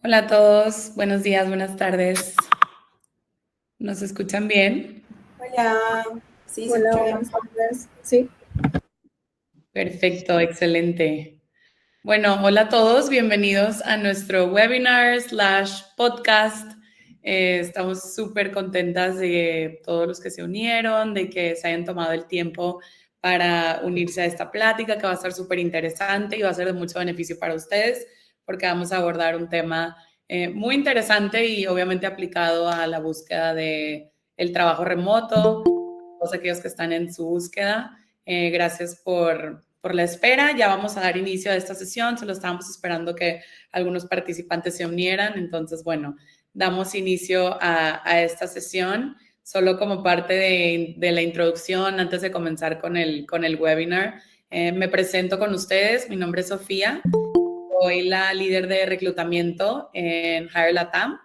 Hola a todos, buenos días, buenas tardes. ¿Nos escuchan bien? Hola, sí, se Hola, escucha bien. buenas tardes. Sí, Perfecto, excelente. Bueno, hola a todos, bienvenidos a nuestro webinar slash podcast. Estamos súper contentas de todos los que se unieron, de que se hayan tomado el tiempo para unirse a esta plática que va a estar súper interesante y va a ser de mucho beneficio para ustedes porque vamos a abordar un tema muy interesante y obviamente aplicado a la búsqueda de el trabajo remoto, todos aquellos que están en su búsqueda. Gracias por la espera. Ya vamos a dar inicio a esta sesión. Solo estábamos esperando que algunos participantes se unieran. Entonces, bueno, damos inicio a esta sesión. Solo como parte de la introducción, antes de comenzar con el webinar, me presento con ustedes. Mi nombre es Sofía. Soy la líder de reclutamiento en Hire Latam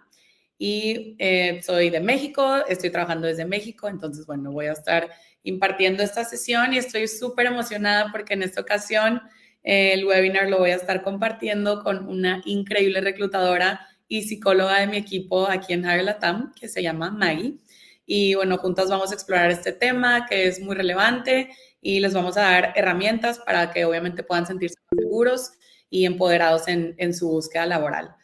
y soy de México, estoy trabajando desde México, entonces, bueno, voy a estar impartiendo esta sesión y estoy súper emocionada porque en esta ocasión el webinar lo voy a estar compartiendo con una increíble reclutadora y psicóloga de mi equipo aquí en Hire Latam, que se llama Maggie. Y bueno, juntas vamos a explorar este tema que es muy relevante y les vamos a dar herramientas para que obviamente puedan sentirse más seguros y empoderados en su búsqueda laboral.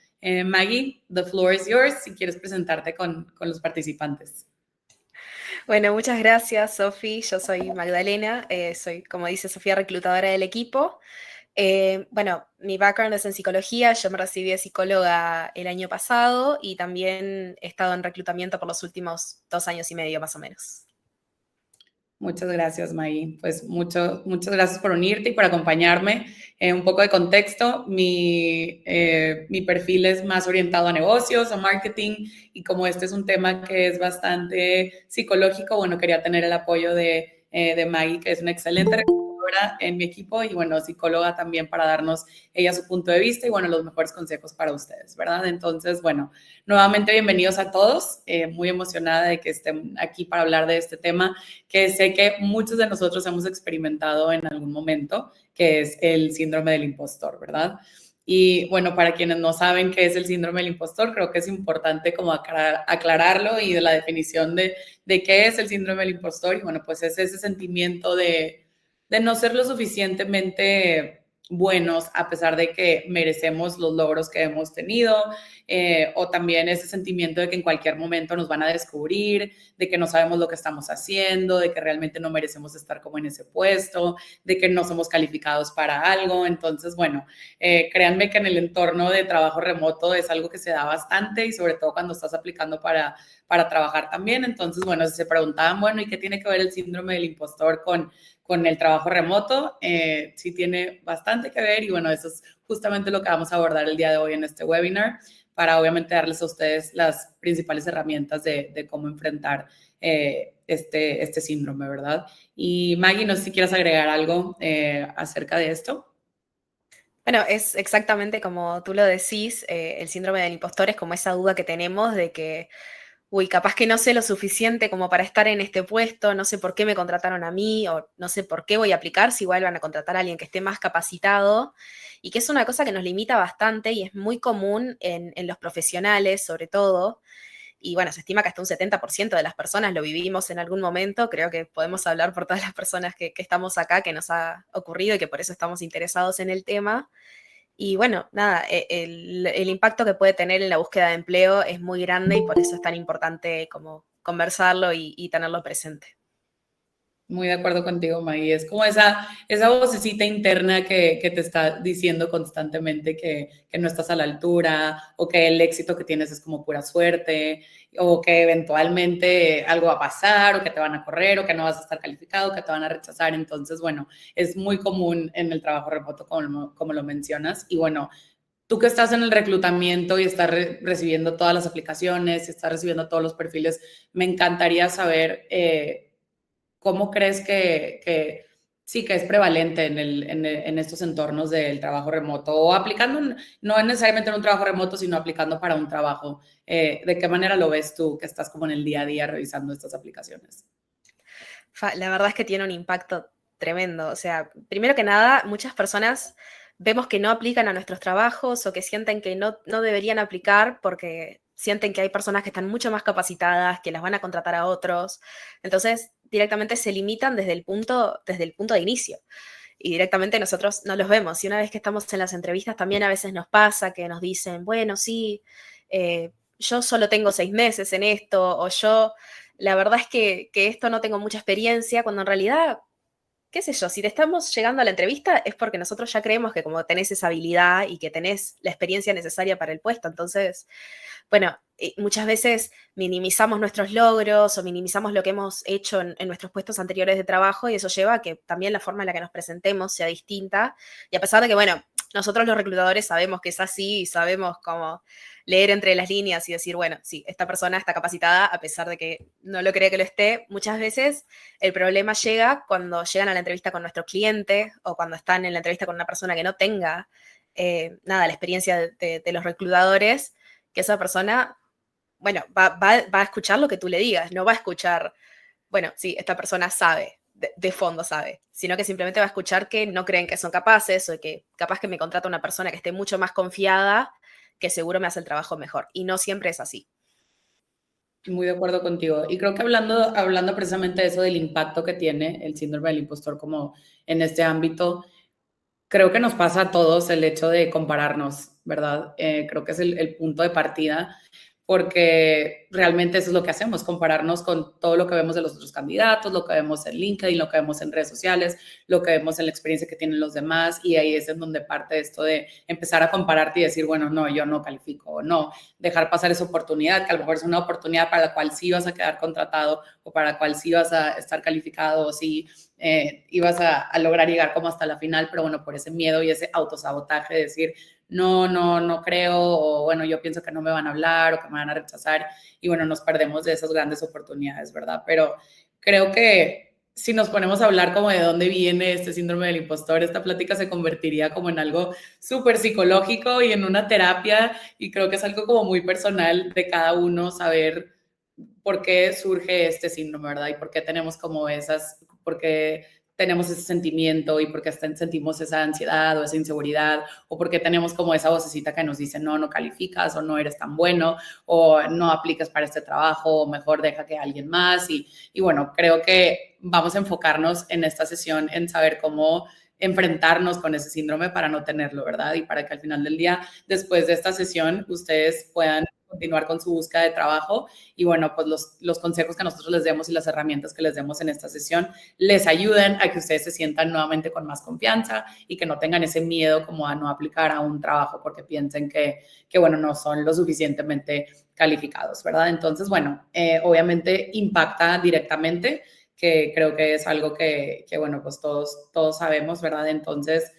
Maggie, the floor is yours si quieres presentarte con los participantes. bueno, muchas gracias, Sofi. Yo soy Magdalena, soy, como dice Sofía, reclutadora del equipo. Bueno, mi background es en psicología, yo me recibí de psicóloga el año pasado y también he estado en reclutamiento por los últimos 2 años y medio más o menos. Muchas gracias, Maggie. Pues muchas gracias por unirte y por acompañarme. Un poco de contexto, mi perfil es más orientado a negocios, a marketing, y como este es un tema que es bastante psicológico, bueno, quería tener el apoyo de Maggie, que es una excelente reclutadora en mi equipo y, bueno, psicóloga también para darnos ella su punto de vista y, bueno, los mejores consejos para ustedes, ¿verdad? Entonces, bueno, nuevamente bienvenidos a todos. Muy emocionada de que estén aquí para hablar de este tema que sé que muchos de nosotros hemos experimentado en algún momento, que es el síndrome del impostor, ¿verdad? Y bueno, para quienes no saben qué es el síndrome del impostor, creo que es importante como aclararlo y de la definición de qué es el síndrome del impostor. Y bueno, pues es ese sentimiento de no ser lo suficientemente buenos a pesar de que merecemos los logros que hemos tenido, o también ese sentimiento de que en cualquier momento nos van a descubrir, de que no sabemos lo que estamos haciendo, de que realmente no merecemos estar como en ese puesto, de que no somos calificados para algo. Entonces, bueno, créanme que en el entorno de trabajo remoto es algo que se da bastante y sobre todo cuando estás aplicando para trabajar también. Entonces, bueno, si se preguntaban, bueno, ¿y qué tiene que ver el síndrome del impostor con el trabajo remoto? Sí tiene bastante que ver y bueno, eso es justamente lo que vamos a abordar el día de hoy en este webinar para obviamente darles a ustedes las principales herramientas de cómo enfrentar este síndrome, ¿verdad? Y Maggie, no sé si quieres agregar algo acerca de esto. Bueno, es exactamente como tú lo decís, el síndrome del impostor es como esa duda que tenemos de que uy, capaz que no sé lo suficiente como para estar en este puesto, no sé por qué me contrataron a mí o no sé por qué voy a aplicar si igual van a contratar a alguien que esté más capacitado y que es una cosa que nos limita bastante y es muy común en los profesionales sobre todo. Y bueno, se estima que hasta un 70% de las personas lo vivimos en algún momento. Creo que podemos hablar por todas las personas que estamos acá, que nos ha ocurrido y que por eso estamos interesados en el tema. Y bueno, nada, el impacto que puede tener en la búsqueda de empleo es muy grande y por eso es tan importante como conversarlo y tenerlo presente. Muy de acuerdo contigo, Maggie. Es como esa vocecita interna que te está diciendo constantemente que no estás a la altura o que el éxito que tienes es como pura suerte o que eventualmente algo va a pasar o que te van a correr o que no vas a estar calificado, que te van a rechazar. Entonces, bueno, es muy común en el trabajo remoto como lo mencionas. Y bueno, tú que estás en el reclutamiento y estás recibiendo todas las aplicaciones y estás recibiendo todos los perfiles, me encantaría saber ¿cómo crees que sí que es prevalente en estos entornos del trabajo remoto? O aplicando, no necesariamente en un trabajo remoto, sino aplicando para un trabajo. ¿De qué manera lo ves tú que estás como en el día a día revisando estas aplicaciones? La verdad es que tiene un impacto tremendo. O sea, primero que nada, muchas personas vemos que no aplican a nuestros trabajos o que sienten que no deberían aplicar porque sienten que hay personas que están mucho más capacitadas, que las van a contratar a otros. Entonces, directamente se limitan desde el punto de inicio. Y directamente nosotros no los vemos. Y una vez que estamos en las entrevistas, también a veces nos pasa que nos dicen, bueno, sí, yo solo tengo 6 meses en esto, o yo, la verdad es que esto no tengo mucha experiencia, cuando en realidad qué sé yo, si te estamos llegando a la entrevista es porque nosotros ya creemos que como tenés esa habilidad y que tenés la experiencia necesaria para el puesto. Entonces, bueno, muchas veces minimizamos nuestros logros o minimizamos lo que hemos hecho en nuestros puestos anteriores de trabajo y eso lleva a que también la forma en la que nos presentemos sea distinta. Y a pesar de que, bueno, nosotros los reclutadores sabemos que es así y sabemos cómo leer entre las líneas y decir, bueno, sí, esta persona está capacitada a pesar de que no lo cree que lo esté, muchas veces el problema llega cuando llegan a la entrevista con nuestro cliente o cuando están en la entrevista con una persona que no tenga nada, la experiencia de los reclutadores, que esa persona, bueno, va a escuchar lo que tú le digas, no va a escuchar, bueno, sí, esta persona sabe, de fondo sabe, sino que simplemente va a escuchar que no creen que son capaces o que capaz que me contrata una persona que esté mucho más confiada, que seguro me hace el trabajo mejor. Y no siempre es así. Muy de acuerdo contigo. Y creo que hablando precisamente de eso, del impacto que tiene el síndrome del impostor como en este ámbito, creo que nos pasa a todos el hecho de compararnos, ¿verdad? Creo que es el punto de partida, porque realmente eso es lo que hacemos, compararnos con todo lo que vemos de los otros candidatos, lo que vemos en LinkedIn, lo que vemos en redes sociales, lo que vemos en la experiencia que tienen los demás, y ahí es en donde parte esto de empezar a compararte y decir, bueno, no, yo no califico, o no, dejar pasar esa oportunidad, que a lo mejor es una oportunidad para la cual sí vas a quedar contratado, o para la cual sí vas a estar calificado, o sí ibas a lograr llegar como hasta la final, pero bueno, por ese miedo y ese autosabotaje de decir, no creo, o bueno, yo pienso que no me van a hablar o que me van a rechazar, y bueno, nos perdemos de esas grandes oportunidades, ¿verdad? Pero creo que si nos ponemos a hablar como de dónde viene este síndrome del impostor, esta plática se convertiría como en algo súper psicológico y en una terapia, y creo que es algo como muy personal de cada uno saber por qué surge este síndrome, ¿verdad? Y por qué tenemos como por qué tenemos ese sentimiento y por qué sentimos esa ansiedad o esa inseguridad, o por qué tenemos como esa vocecita que nos dice, no calificas, o no eres tan bueno, o no aplicas para este trabajo, o mejor deja que alguien más. Y bueno, creo que vamos a enfocarnos en esta sesión en saber cómo enfrentarnos con ese síndrome para no tenerlo, ¿verdad? Y para que al final del día, después de esta sesión, ustedes puedan continuar con su búsqueda de trabajo. Y bueno, pues los consejos que nosotros les demos y las herramientas que les demos en esta sesión les ayuden a que ustedes se sientan nuevamente con más confianza y que no tengan ese miedo como a no aplicar a un trabajo porque piensen que bueno, no son lo suficientemente calificados, ¿verdad? Entonces, bueno, obviamente impacta directamente, que creo que es algo que bueno, pues todos sabemos, ¿verdad? Entonces,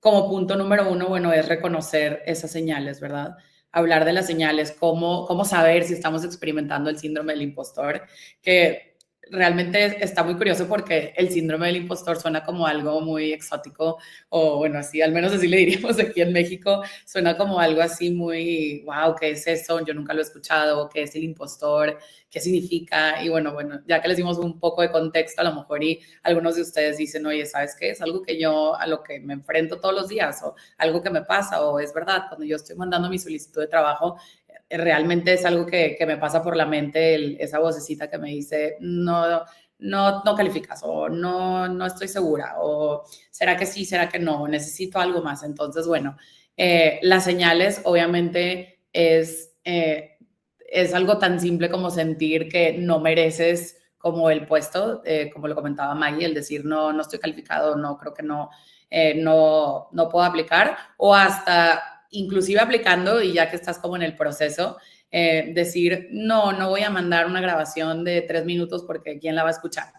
como punto número uno, bueno, es reconocer esas señales, ¿verdad? Hablar de las señales, cómo saber si estamos experimentando el síndrome del impostor, que realmente está muy curioso porque el síndrome del impostor suena como algo muy exótico, o bueno, así, al menos así le diríamos aquí en México, suena como algo así muy, wow, ¿qué es eso? Yo nunca lo he escuchado, ¿qué es el impostor? ¿Qué significa? Y bueno, ya que les dimos un poco de contexto, a lo mejor y algunos de ustedes dicen, oye, ¿sabes qué? Es algo que yo, a lo que me enfrento todos los días, o algo que me pasa, o es verdad, cuando yo estoy mandando mi solicitud de trabajo, realmente es algo que me pasa por la mente, esa vocecita que me dice, no calificas, o no estoy segura, o será que sí, será que no, necesito algo más. Entonces, bueno, las señales obviamente es algo tan simple como sentir que no mereces como el puesto, como lo comentaba Maggie, el decir no estoy calificado, no creo que no puedo aplicar, o hasta inclusive aplicando y ya que estás como en el proceso, decir no voy a mandar una grabación de 3 minutos porque ¿quién la va a escuchar?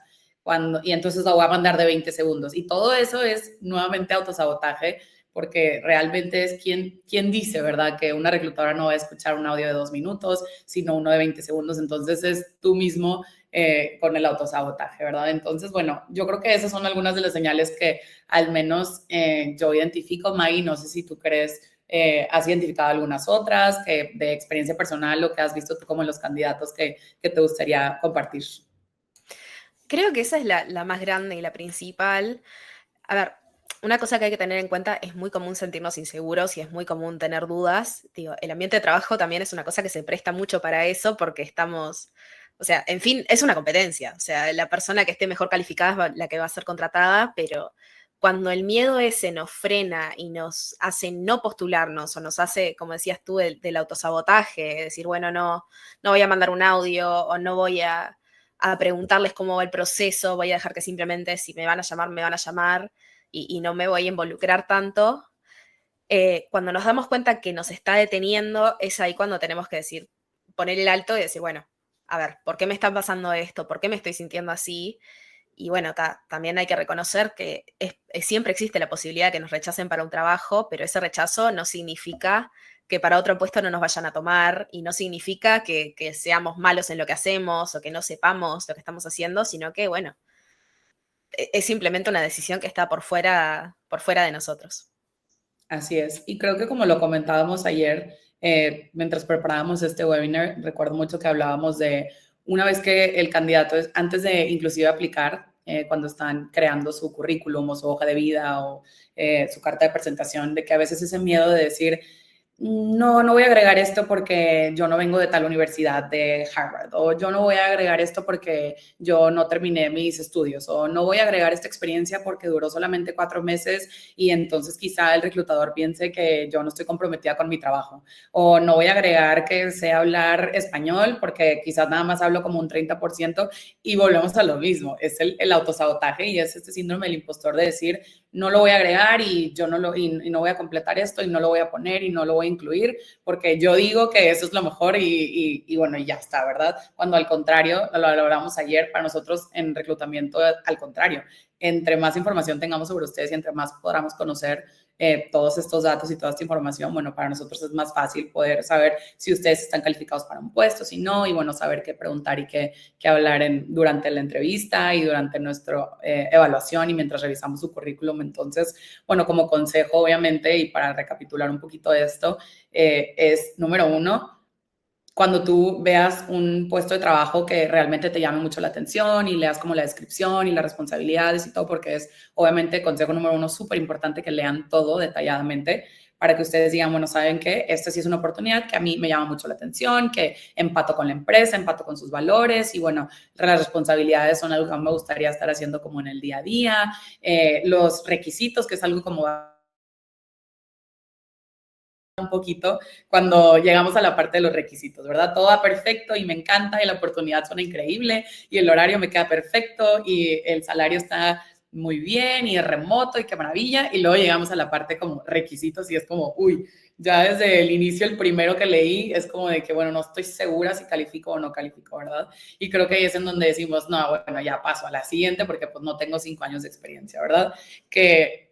Y entonces la voy a mandar de 20 segundos. Y todo eso es nuevamente autosabotaje, porque realmente es quien dice, ¿verdad? Que una reclutadora no va a escuchar un audio de 2 minutos, sino uno de 20 segundos. Entonces es tú mismo con el autosabotaje, ¿verdad? Entonces, bueno, yo creo que esas son algunas de las señales que al menos yo identifico. Maggie, no sé si tú crees, has identificado algunas otras que de experiencia personal, lo que has visto tú como en los candidatos que te gustaría compartir. Creo que esa es la más grande y la principal. A ver, una cosa que hay que tener en cuenta, es muy común sentirnos inseguros y es muy común tener dudas. Digo, el ambiente de trabajo también es una cosa que se presta mucho para eso porque estamos, o sea, en fin, es una competencia. O sea, la persona que esté mejor calificada es la que va a ser contratada, pero cuando el miedo ese nos frena y nos hace no postularnos o nos hace, como decías tú, del autosabotaje, decir, bueno, no voy a mandar un audio o no voy a preguntarles cómo va el proceso, voy a dejar que simplemente si me van a llamar, me van a llamar y no me voy a involucrar tanto. Cuando nos damos cuenta que nos está deteniendo, es ahí cuando tenemos que decir, poner el alto y decir, bueno, a ver, ¿por qué me está pasando esto? ¿Por qué me estoy sintiendo así? Y bueno, también hay que reconocer que siempre existe la posibilidad de que nos rechacen para un trabajo, pero ese rechazo no significa que para otro puesto no nos vayan a tomar y no significa que seamos malos en lo que hacemos o que no sepamos lo que estamos haciendo, sino que, bueno, es simplemente una decisión que está por fuera de nosotros. Así es. Y creo que como lo comentábamos ayer, mientras preparábamos este webinar, recuerdo mucho que hablábamos de una vez que el candidato, antes de inclusive aplicar, cuando están creando su currículum o su hoja de vida o su carta de presentación, de que a veces ese miedo de decir, no voy a agregar esto porque yo no vengo de tal universidad de Harvard, o yo no voy a agregar esto porque yo no terminé mis estudios, o no voy a agregar esta experiencia porque duró solamente 4 meses y entonces quizá el reclutador piense que yo no estoy comprometida con mi trabajo, o no voy a agregar que sé hablar español porque quizás nada más hablo como un 30% y volvemos a lo mismo, es el autosabotaje y es este síndrome del impostor de decir, no lo voy a agregar y yo y no voy a completar esto y no lo voy a poner y no lo voy a incluir porque yo digo que eso es lo mejor y bueno, y ya está, ¿verdad? Cuando al contrario, lo hablamos ayer, para nosotros en reclutamiento, al contrario, entre más información tengamos sobre ustedes y entre más podamos conocer todos estos datos y toda esta información, bueno, para nosotros es más fácil poder saber si ustedes están calificados para un puesto, si no, y bueno, saber qué preguntar y qué hablar durante la entrevista y durante nuestra evaluación y mientras revisamos su currículum. Entonces, bueno, como consejo, obviamente, y para recapitular un poquito de esto, es número uno, cuando tú veas un puesto de trabajo que realmente te llame mucho la atención y leas como la descripción y las responsabilidades y todo, porque es obviamente consejo número uno súper importante que lean todo detalladamente para que ustedes digan, bueno, ¿saben qué? Esta sí es una oportunidad que a mí me llama mucho la atención, que empato con la empresa, empato con sus valores y bueno, las responsabilidades son algo que me gustaría estar haciendo como en el día a día, los requisitos, que es algo como un poquito cuando llegamos a la parte de los requisitos, ¿verdad? Todo va perfecto y me encanta y la oportunidad suena increíble y el horario me queda perfecto y el salario está muy bien y es remoto y qué maravilla. Y luego llegamos a la parte como requisitos y es como, uy, ya desde el inicio, el primero que leí es como de que, bueno, no estoy segura si califico o no califico, ¿verdad? Y creo que ahí es en donde decimos, no, bueno, ya paso a la siguiente porque pues no tengo 5 años de experiencia, ¿verdad? Que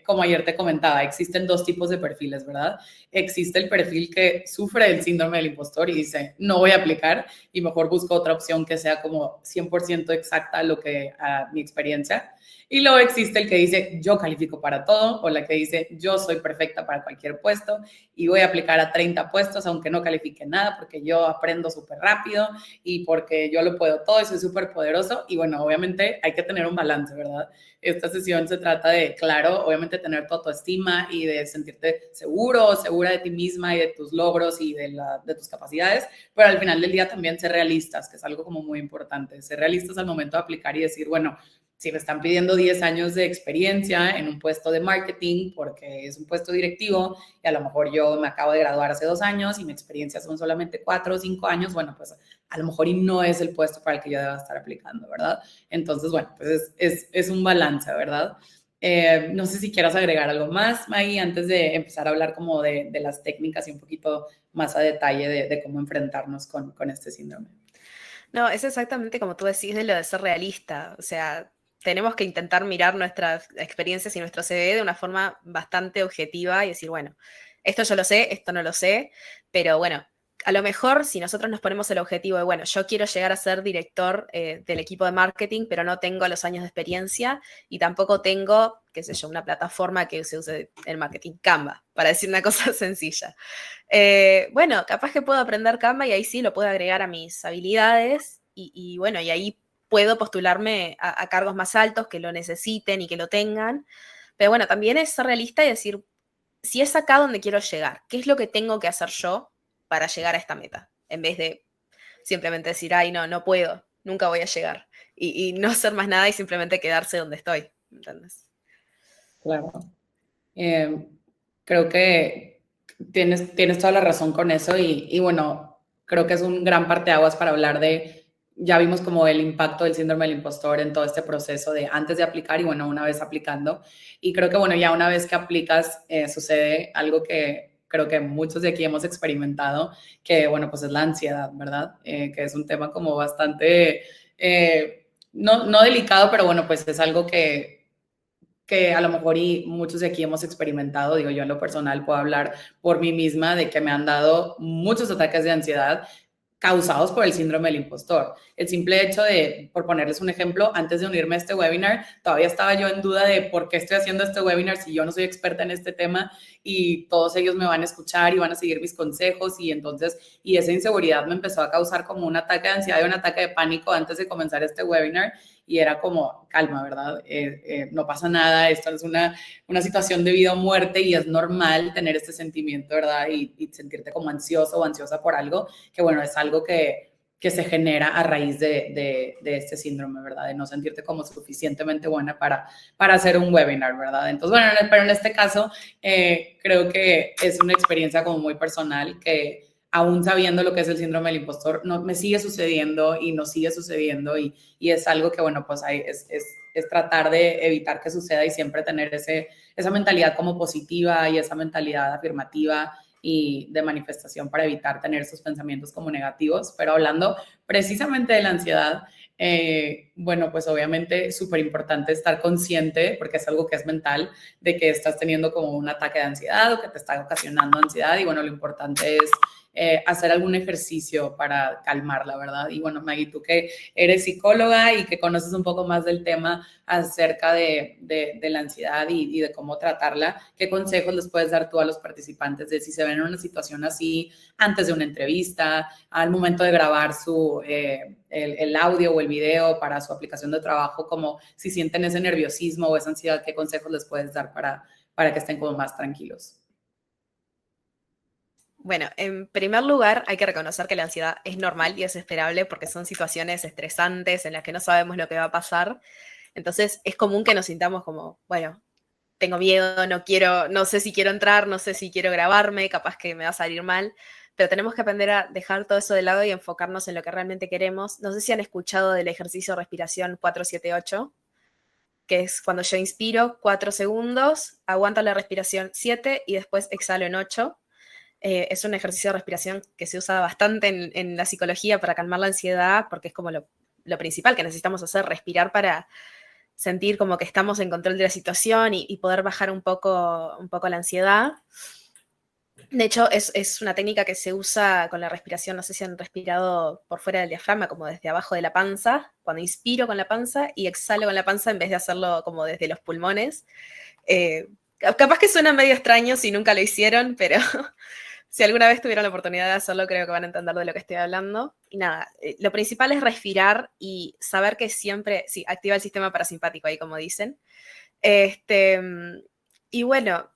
como ayer te comentaba, existen dos tipos de perfiles, ¿verdad? Existe el perfil que sufre el síndrome del impostor y dice, no voy a aplicar y mejor busco otra opción que sea como 100% exacta a lo que a mi experiencia. Y luego existe el que dice, yo califico para todo, o la que dice, yo soy perfecta para cualquier puesto y voy a aplicar a 30 puestos aunque no califique nada porque yo aprendo súper rápido y porque yo lo puedo todo y soy súper poderoso. Y bueno, obviamente hay que tener un balance, ¿verdad? Esta sesión se trata de, claro, obviamente tener tu autoestima y de sentirte seguro, segura de ti misma y de tus logros y de tus capacidades, pero al final del día también ser realistas, que es algo como muy importante, ser realistas al momento de aplicar y decir, bueno, si me están pidiendo 10 años de experiencia en un puesto de marketing porque es un puesto directivo y a lo mejor yo me acabo de graduar hace 2 años y mi experiencia son solamente 4 o 5 años, bueno, pues a lo mejor y no es el puesto para el que yo deba estar aplicando, ¿verdad? Entonces, bueno, pues es un balance, ¿verdad? No sé si quieras agregar algo más, Maggie, antes de empezar a hablar como de las técnicas y un poquito más a detalle de cómo enfrentarnos con este síndrome. No, es exactamente como tú decís de lo de ser realista. O sea, tenemos que intentar mirar nuestras experiencias y nuestro CV de una forma bastante objetiva y decir, bueno, esto yo lo sé, esto no lo sé, pero bueno, a lo mejor si nosotros nos ponemos el objetivo de, bueno, yo quiero llegar a ser director del equipo de marketing, pero no tengo los años de experiencia y tampoco tengo, qué sé yo, una plataforma que se use en marketing, Canva, para decir una cosa sencilla. Bueno, capaz que puedo aprender Canva y ahí sí lo puedo agregar a mis habilidades y bueno, y ahí puedo postularme a cargos más altos que lo necesiten y que lo tengan, Pero bueno, también es ser realista y decir, si es acá donde quiero llegar, ¿qué es lo que tengo que hacer yo para llegar a esta meta? En vez de simplemente decir, ay, no, no puedo, nunca voy a llegar. Y no hacer más nada y simplemente quedarse donde estoy, ¿entendés? Claro. Eh, Creo que tienes toda la razón con eso y bueno, creo que es un gran parteaguas para hablar de, ya vimos como el impacto del síndrome del impostor en todo este proceso de antes de aplicar y bueno, una vez aplicando. Y creo que bueno, ya una vez que aplicas sucede algo que creo que muchos de aquí hemos experimentado, que bueno, pues es la ansiedad, ¿verdad? Que es un tema como bastante, no delicado, pero bueno, pues es algo que a lo mejor y muchos de aquí hemos experimentado, digo yo en lo personal puedo hablar por mí misma de que me han dado muchos ataques de ansiedad causados por el síndrome del impostor. El simple hecho de, por ponerles un ejemplo, antes de unirme a este webinar, todavía estaba yo en duda de por qué estoy haciendo este webinar si yo no soy experta en este tema y todos ellos me van a escuchar y van a seguir mis consejos y entonces, y esa inseguridad me empezó a causar como un ataque de ansiedad y un ataque de pánico antes de comenzar este webinar y era como, calma, ¿verdad? No pasa nada, esto es una situación de vida o muerte y es normal tener este sentimiento, ¿verdad? Y sentirte como ansioso o ansiosa por algo, que bueno, es algo que se genera a raíz de este síndrome, ¿verdad? De no sentirte como suficientemente buena para hacer un webinar, ¿verdad? Entonces, bueno, pero en este caso creo que es una experiencia como muy personal que aún sabiendo lo que es el síndrome del impostor, no, me sigue sucediendo y nos sigue sucediendo y es algo que, bueno, pues es tratar de evitar que suceda y siempre tener esa mentalidad como positiva y esa mentalidad afirmativa y de manifestación para evitar tener esos pensamientos como negativos. Pero hablando precisamente de la ansiedad, bueno, pues obviamente súper importante estar consciente, porque es algo que es mental, de que estás teniendo como un ataque de ansiedad o que te está ocasionando ansiedad y bueno, lo importante es hacer algún ejercicio para calmarla, ¿verdad? Y bueno, Maggie, tú que eres psicóloga y que conoces un poco más del tema acerca de la ansiedad y de cómo tratarla, ¿qué consejos les puedes dar tú a los participantes de si se ven en una situación así antes de una entrevista, al momento de grabar el audio o el video para su aplicación de trabajo, como si sienten ese nerviosismo o esa ansiedad, ¿qué consejos les puedes dar para que estén como más tranquilos? Bueno, en primer lugar, hay que reconocer que la ansiedad es normal y es esperable porque son situaciones estresantes en las que no sabemos lo que va a pasar. Entonces, es común que nos sintamos como, bueno, tengo miedo, no quiero, no sé si quiero entrar, no sé si quiero grabarme, capaz que me va a salir mal, pero tenemos que aprender a dejar todo eso de lado y enfocarnos en lo que realmente queremos. No sé si han escuchado del ejercicio de respiración 4-7-8, que es cuando yo inspiro 4 segundos, aguanto la respiración 7 y después exhalo en 8. Es un ejercicio de respiración que se usa bastante en la psicología para calmar la ansiedad, porque es como lo principal que necesitamos hacer, respirar para sentir como que estamos en control de la situación y poder bajar un poco la ansiedad. De hecho, es una técnica que se usa con la respiración, no sé si han respirado por fuera del diafragma, como desde abajo de la panza, cuando inspiro con la panza y exhalo con la panza en vez de hacerlo como desde los pulmones. Capaz que suena medio extraño si nunca lo hicieron, pero si alguna vez tuvieron la oportunidad de hacerlo, creo que van a entender de lo que estoy hablando. Y nada, lo principal es respirar y saber que siempre, sí, activa el sistema parasimpático ahí, como dicen. Este, y bueno,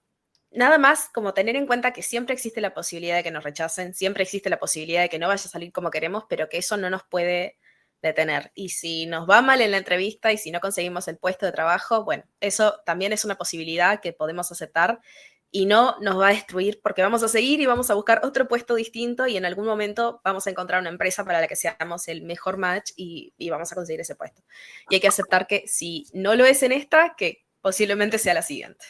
nada más como tener en cuenta que siempre existe la posibilidad de que nos rechacen, siempre existe la posibilidad de que no vaya a salir como queremos, pero que eso no nos puede detener. Y si nos va mal en la entrevista y si no conseguimos el puesto de trabajo, bueno, eso también es una posibilidad que podemos aceptar y no nos va a destruir porque vamos a seguir y vamos a buscar otro puesto distinto y en algún momento vamos a encontrar una empresa para la que seamos el mejor match y vamos a conseguir ese puesto. Y hay que aceptar que si no lo es en esta, que posiblemente sea la siguiente.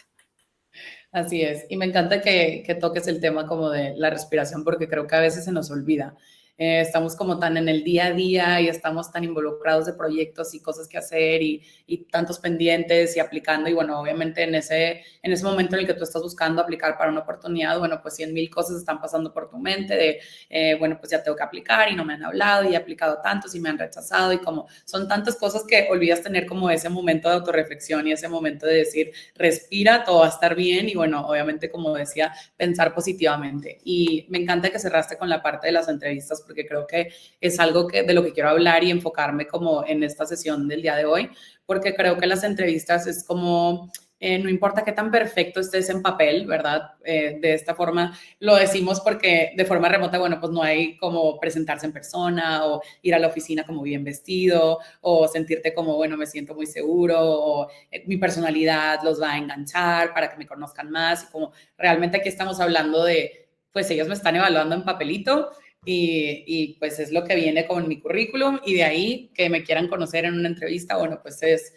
Así es, y me encanta que toques el tema como de la respiración porque creo que a veces se nos olvida. Estamos como tan en el día a día y estamos tan involucrados de proyectos y cosas que hacer y tantos pendientes y aplicando y bueno, obviamente en ese momento en el que tú estás buscando aplicar para una oportunidad, bueno, pues 100,000 cosas están pasando por tu mente de, bueno, pues ya tengo que aplicar y no me han hablado y he aplicado tantos y me han rechazado y como son tantas cosas que olvidas tener como ese momento de autorreflexión y ese momento de decir, respira, todo va a estar bien y bueno, obviamente como decía, pensar positivamente. Y me encanta que cerraste con la parte de las entrevistas porque creo que es algo de lo que quiero hablar y enfocarme como en esta sesión del día de hoy, porque creo que las entrevistas es como no importa qué tan perfecto estés en papel, ¿verdad? De esta forma lo decimos porque de forma remota, bueno, pues no hay como presentarse en persona o ir a la oficina como bien vestido o sentirte como, bueno, me siento muy seguro o mi personalidad los va a enganchar para que me conozcan más y como realmente aquí estamos hablando de, pues ellos me están evaluando en papelito y pues es lo que viene con mi currículum y de ahí que me quieran conocer en una entrevista, bueno, pues es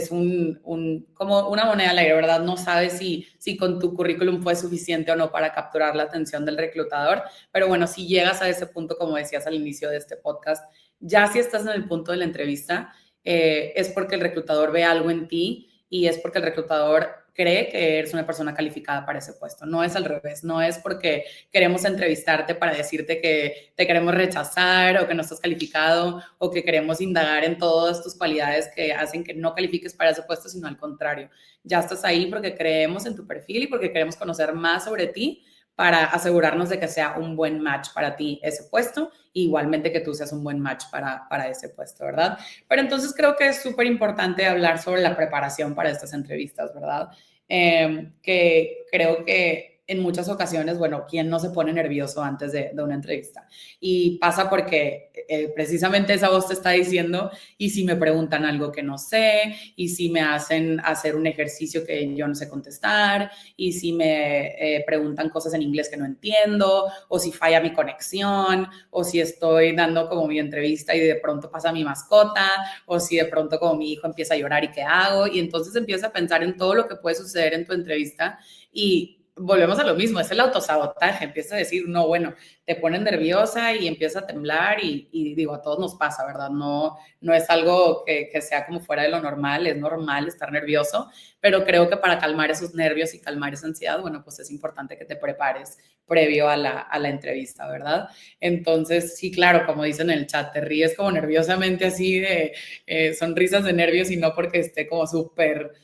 como una moneda al aire, ¿verdad? No sabes si con tu currículum fue suficiente o no para capturar la atención del reclutador, pero bueno, si llegas a ese punto, como decías al inicio de este podcast, ya si estás en el punto de la entrevista, es porque el reclutador ve algo en ti y es porque el reclutador cree que eres una persona calificada para ese puesto. No es al revés, no es porque queremos entrevistarte para decirte que te queremos rechazar o que no estás calificado o que queremos indagar en todas tus cualidades que hacen que no califiques para ese puesto, sino al contrario. Ya estás ahí porque creemos en tu perfil y porque queremos conocer más sobre ti para asegurarnos de que sea un buen match para ti ese puesto, e igualmente que tú seas un buen match para ese puesto, ¿verdad? Pero entonces creo que es súper importante hablar sobre la preparación para estas entrevistas, ¿verdad? Que creo que en muchas ocasiones, bueno, ¿quién no se pone nervioso antes de una entrevista? Y pasa porque precisamente esa voz te está diciendo, y si me preguntan algo que no sé, y si me hacen hacer un ejercicio que yo no sé contestar, y si me preguntan cosas en inglés que no entiendo, o si falla mi conexión, o si estoy dando como mi entrevista y de pronto pasa mi mascota, o si de pronto como mi hijo empieza a llorar y qué hago, y entonces empieza a pensar en todo lo que puede suceder en tu entrevista y volvemos a lo mismo, es el autosabotaje, empieza a decir, no, bueno, te pones nerviosa y empieza a temblar y digo, a todos nos pasa, ¿verdad? No es algo que sea como fuera de lo normal, es normal estar nervioso, pero creo que para calmar esos nervios y calmar esa ansiedad, bueno, pues es importante que te prepares previo a la entrevista, ¿verdad? Entonces, sí, claro, como dicen en el chat, te ríes como nerviosamente así de sonrisas de nervios y no porque esté como súper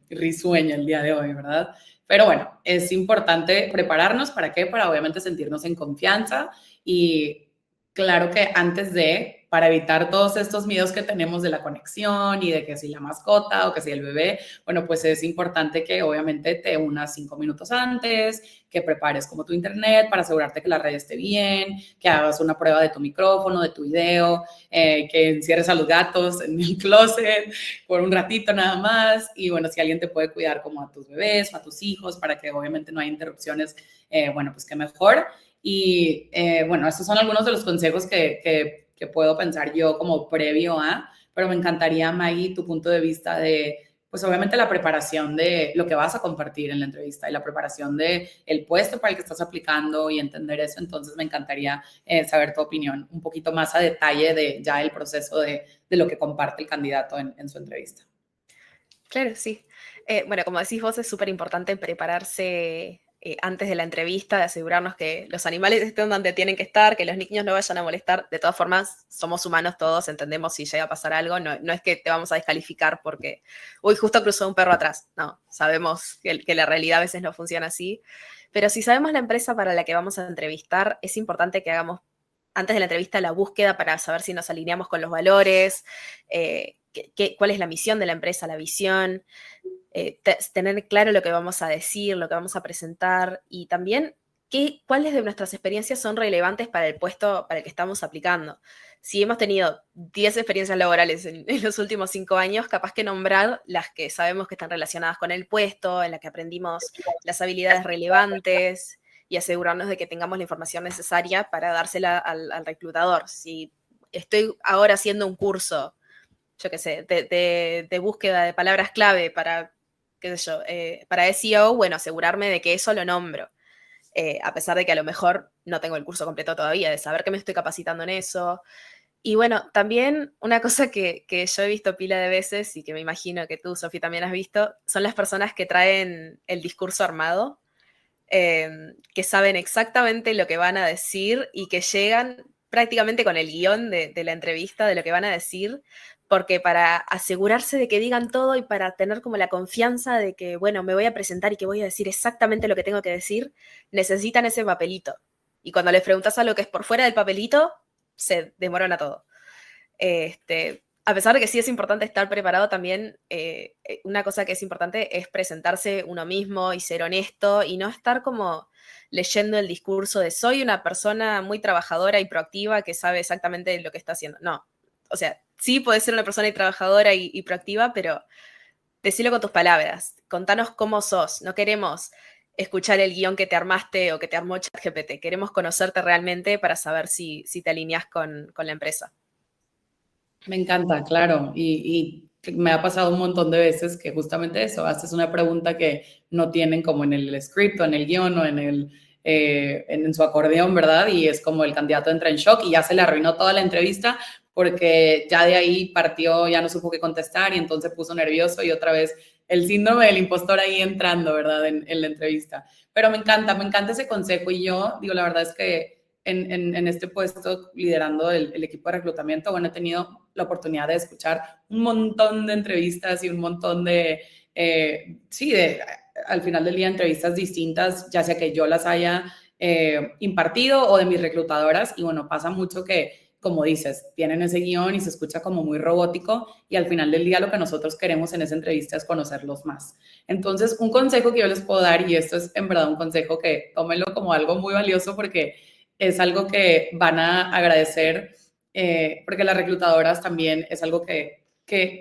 risueña el día de hoy, ¿verdad? Pero bueno, es importante prepararnos, ¿para qué? Para obviamente sentirnos en confianza y claro que antes de, para evitar todos estos miedos que tenemos de la conexión y de que si la mascota o que si el bebé, bueno, pues es importante que obviamente te unas 5 minutos antes, que prepares como tu internet para asegurarte que la red esté bien, que hagas una prueba de tu micrófono, de tu video, que encierres a los gatos en el closet por un ratito nada más y bueno, si alguien te puede cuidar como a tus bebés o a tus hijos para que obviamente no haya interrupciones, bueno, pues qué mejor. Y bueno, estos son algunos de los consejos que puedo pensar yo como previo a, pero me encantaría, Maggie, tu punto de vista de, pues obviamente la preparación de lo que vas a compartir en la entrevista y la preparación de el puesto para el que estás aplicando y entender eso. Entonces me encantaría saber tu opinión un poquito más a detalle de ya el proceso de lo que comparte el candidato en su entrevista. Claro, sí. Bueno, como decís vos, es súper importante prepararse antes de la entrevista, de asegurarnos que los animales estén donde tienen que estar, que los niños no vayan a molestar. De todas formas, somos humanos todos, entendemos si llega a pasar algo. No es que te vamos a descalificar porque, uy, justo cruzó un perro atrás. No, sabemos que la realidad a veces no funciona así. Pero si sabemos la empresa para la que vamos a entrevistar, es importante que hagamos antes de la entrevista la búsqueda para saber si nos alineamos con los valores, cuál es la misión de la empresa, la visión, tener claro lo que vamos a decir, lo que vamos a presentar y también cuáles de nuestras experiencias son relevantes para el puesto para el que estamos aplicando. Si hemos tenido 10 experiencias laborales en los últimos 5 años, capaz que nombrar las que sabemos que están relacionadas con el puesto, en las que aprendimos las habilidades relevantes y asegurarnos de que tengamos la información necesaria para dársela al reclutador. Si estoy ahora haciendo un curso, yo qué sé, de búsqueda de palabras clave para, qué sé yo, para SEO, bueno, asegurarme de que eso lo nombro. A pesar de que a lo mejor no tengo el curso completo todavía, de saber que me estoy capacitando en eso. Y bueno, también una cosa que yo he visto pila de veces y que me imagino que tú, Sofi, también has visto, son las personas que traen el discurso armado, que saben exactamente lo que van a decir y que llegan prácticamente con el guión de la entrevista de lo que van a decir, porque para asegurarse de que digan todo y para tener como la confianza de que, bueno, me voy a presentar y que voy a decir exactamente lo que tengo que decir, necesitan ese papelito. Y cuando les preguntas algo que es por fuera del papelito, se desmorona todo. a pesar de que sí es importante estar preparado también, una cosa que es importante es presentarse uno mismo y ser honesto y no estar como leyendo el discurso de soy una persona muy trabajadora y proactiva que sabe exactamente lo que está haciendo. No, o sea, sí podés ser una persona trabajadora y proactiva, pero decilo con tus palabras. Contanos cómo sos. No queremos escuchar el guión que te armaste o que te armó ChatGPT. Queremos conocerte realmente para saber si te alineás con la empresa. Me encanta, claro. Y me ha pasado un montón de veces que justamente eso, haces una pregunta que no tienen como en el script o en el guión o en su acordeón, ¿verdad? Y es como el candidato entra en shock y ya se le arruinó toda la entrevista porque ya de ahí partió, ya no supo qué contestar y entonces se puso nervioso y otra vez el síndrome del impostor ahí entrando, ¿verdad? En la entrevista. Pero me encanta ese consejo y yo digo, la verdad es que en este puesto liderando el equipo de reclutamiento, bueno, he tenido la oportunidad de escuchar un montón de entrevistas y un montón de, al final del día, entrevistas distintas, ya sea que yo las haya impartido o de mis reclutadoras. Y bueno, pasa mucho que, como dices, tienen ese guión y se escucha como muy robótico y al final del día lo que nosotros queremos en esa entrevista es conocerlos más. Entonces, un consejo que yo les puedo dar, y esto es en verdad un consejo que tómenlo como algo muy valioso porque es algo que van a agradecer, porque las reclutadoras también es algo que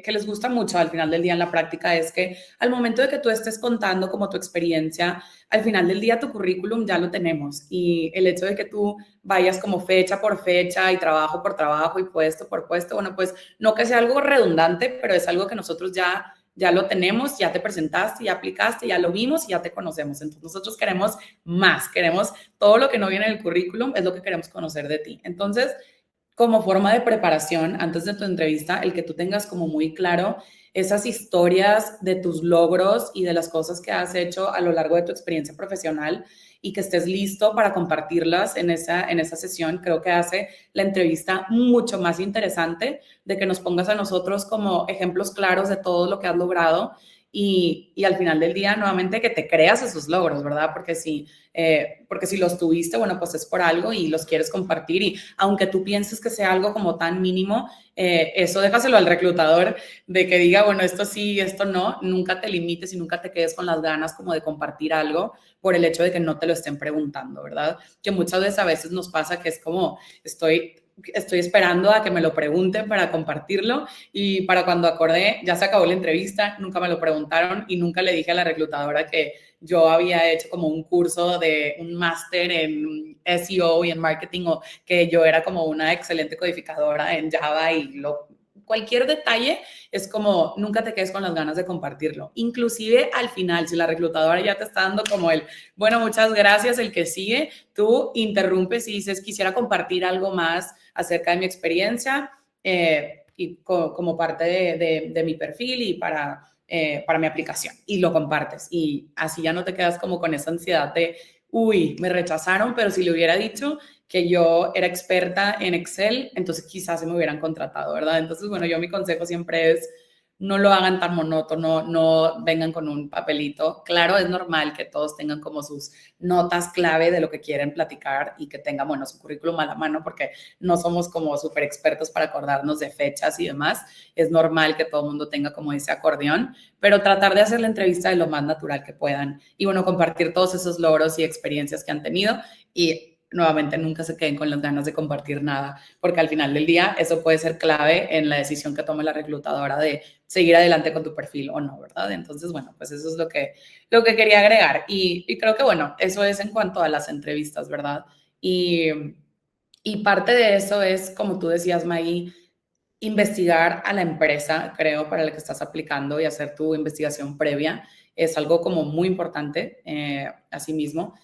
les gusta mucho al final del día en la práctica, es que al momento de que tú estés contando como tu experiencia, al final del día tu currículum ya lo tenemos y el hecho de que tú vayas como fecha por fecha y trabajo por trabajo y puesto por puesto, bueno, pues no que sea algo redundante, pero es algo que nosotros ya lo tenemos, ya te presentaste, ya aplicaste, ya lo vimos y ya te conocemos. Entonces nosotros queremos más, queremos todo lo que no viene en el currículum, es lo que queremos conocer de ti. Entonces, como forma de preparación, antes de tu entrevista, el que tú tengas como muy claro esas historias de tus logros y de las cosas que has hecho a lo largo de tu experiencia profesional y que estés listo para compartirlas en esa sesión, creo que hace la entrevista mucho más interesante, de que nos pongas a nosotros como ejemplos claros de todo lo que has logrado y al final del día, nuevamente, que te creas esos logros, ¿verdad? Porque si los tuviste, bueno, pues es por algo y los quieres compartir y aunque tú pienses que sea algo como tan mínimo, eso déjaselo al reclutador de que diga, bueno, esto sí, esto no, nunca te limites y nunca te quedes con las ganas como de compartir algo por el hecho de que no te lo estén preguntando, ¿verdad? Que muchas veces a veces nos pasa que es como, estoy esperando a que me lo pregunten para compartirlo y para cuando acordé, ya se acabó la entrevista, nunca me lo preguntaron y nunca le dije a la reclutadora que yo había hecho como un curso de un máster en SEO y en marketing o que yo era como una excelente codificadora en Java y cualquier detalle es como nunca te quedes con las ganas de compartirlo. Inclusive al final, si la reclutadora ya te está dando como bueno, muchas gracias, el que sigue, tú interrumpes y dices, quisiera compartir algo más acerca de mi experiencia y como parte de mi perfil y para mi aplicación y lo compartes y así ya no te quedas como con esa ansiedad de, uy, me rechazaron, pero si le hubiera dicho que yo era experta en Excel, entonces quizás se me hubieran contratado, ¿verdad? Entonces, bueno, yo mi consejo siempre es, no lo hagan tan monótono, no vengan con un papelito. Claro, es normal que todos tengan como sus notas clave de lo que quieren platicar y que tengan, bueno, su currículum a la mano porque no somos como súper expertos para acordarnos de fechas y demás. Es normal que todo el mundo tenga como ese acordeón, pero tratar de hacer la entrevista de lo más natural que puedan y, bueno, compartir todos esos logros y experiencias que han tenido y nuevamente nunca se queden con las ganas de compartir nada, porque al final del día eso puede ser clave en la decisión que tome la reclutadora de seguir adelante con tu perfil o no, ¿verdad? Entonces, bueno, pues eso es lo que quería agregar y creo que, bueno, eso es en cuanto a las entrevistas, ¿verdad? Y parte de eso es, como tú decías, Maggie, investigar a la empresa, creo, para la que estás aplicando y hacer tu investigación previa es algo como muy importante, asimismo.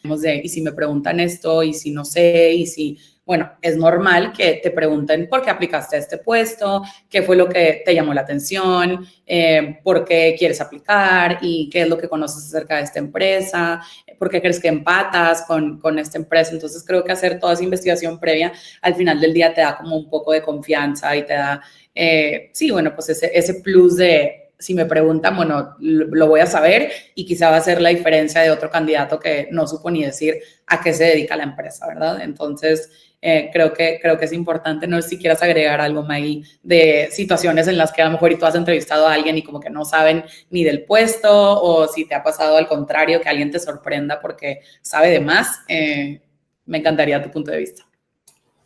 Y si me preguntan esto, y si no sé, y si, bueno, es normal que te pregunten por qué aplicaste a este puesto, qué fue lo que te llamó la atención, por qué quieres aplicar y qué es lo que conoces acerca de esta empresa, por qué crees que empatas con esta empresa. Entonces, creo que hacer toda esa investigación previa al final del día te da como un poco de confianza y te da, sí, bueno, pues ese plus de si me preguntan, bueno, lo voy a saber y quizá va a ser la diferencia de otro candidato que no supo ni decir a qué se dedica la empresa, ¿verdad? Entonces, creo que es importante. No sé si quieras agregar algo, Maggie, de situaciones en las que a lo mejor y tú has entrevistado a alguien y como que no saben ni del puesto, o si te ha pasado al contrario, que alguien te sorprenda porque sabe de más. Me encantaría tu punto de vista.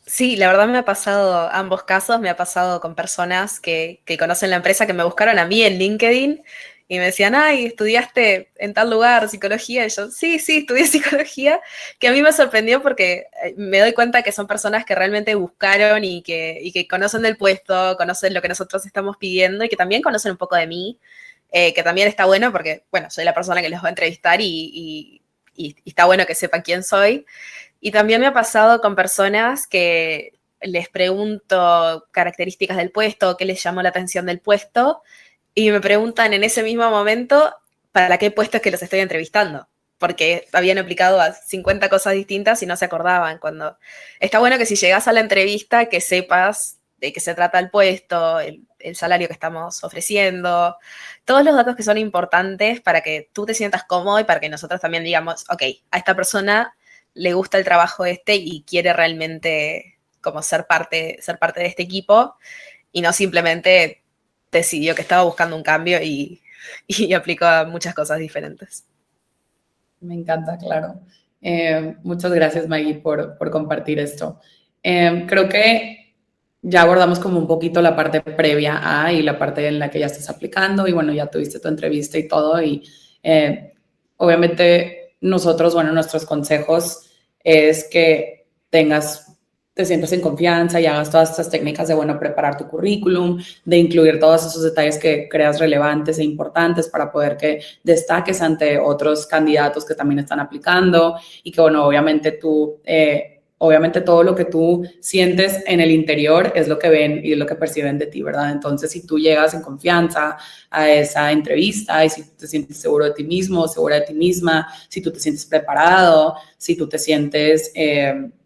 Sí, la verdad me ha pasado ambos casos, me ha pasado con personas que conocen la empresa, que me buscaron a mí en LinkedIn y me decían, ay, estudiaste en tal lugar psicología, y yo, sí, estudié psicología, que a mí me sorprendió porque me doy cuenta que son personas que realmente buscaron y que conocen del puesto, conocen lo que nosotros estamos pidiendo y que también conocen un poco de mí, que también está bueno porque, bueno, soy la persona que los va a entrevistar y está bueno que sepan quién soy. Y también me ha pasado con personas que les pregunto características del puesto, qué les llamó la atención del puesto, y me preguntan en ese mismo momento para qué puesto es que los estoy entrevistando, porque habían aplicado a 50 cosas distintas y no se acordaban. Cuando está bueno que si llegas a la entrevista que sepas de qué se trata el puesto, el salario que estamos ofreciendo, todos los datos que son importantes para que tú te sientas cómodo y para que nosotros también digamos, ok, a esta persona le gusta el trabajo y quiere realmente como ser parte de este equipo y no simplemente decidió que estaba buscando un cambio y aplicó a muchas cosas diferentes. Me encanta, claro. Muchas gracias, Maggie, por compartir esto. Creo que ya abordamos como un poquito la parte previa a y la parte en la que ya estás aplicando y bueno, ya tuviste tu entrevista y todo y obviamente nosotros, bueno, nuestros consejos es que te sientas en confianza y hagas todas estas técnicas de, bueno, preparar tu currículum, de incluir todos esos detalles que creas relevantes e importantes para poder que destaques ante otros candidatos que también están aplicando y que, bueno, obviamente todo lo que tú sientes en el interior es lo que ven y es lo que perciben de ti, ¿verdad? Entonces, si tú llegas en confianza a esa entrevista y si tú te sientes seguro de ti mismo, segura de ti misma, si tú te sientes preparado, si tú te sientes...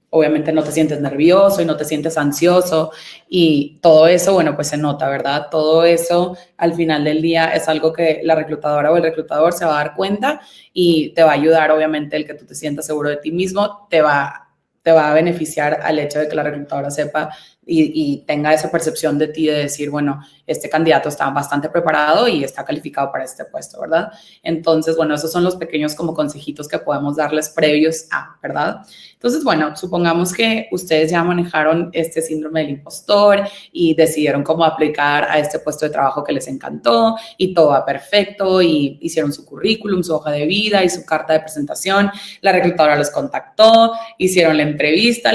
obviamente no te sientes nervioso y no te sientes ansioso y todo eso, bueno, pues se nota, ¿verdad? Todo eso al final del día es algo que la reclutadora o el reclutador se va a dar cuenta y te va a ayudar, obviamente, el que tú te sientas seguro de ti mismo, te va a beneficiar al hecho de que la reclutadora sepa y tenga esa percepción de ti de decir, bueno, este candidato está bastante preparado y está calificado para este puesto, ¿verdad? Entonces, bueno, esos son los pequeños como consejitos que podemos darles previos a, ¿verdad? Entonces, bueno, supongamos que ustedes ya manejaron este síndrome del impostor y decidieron cómo aplicar a este puesto de trabajo que les encantó y todo va perfecto y hicieron su currículum, su hoja de vida y su carta de presentación. La reclutadora los contactó, hicieron la entrevista,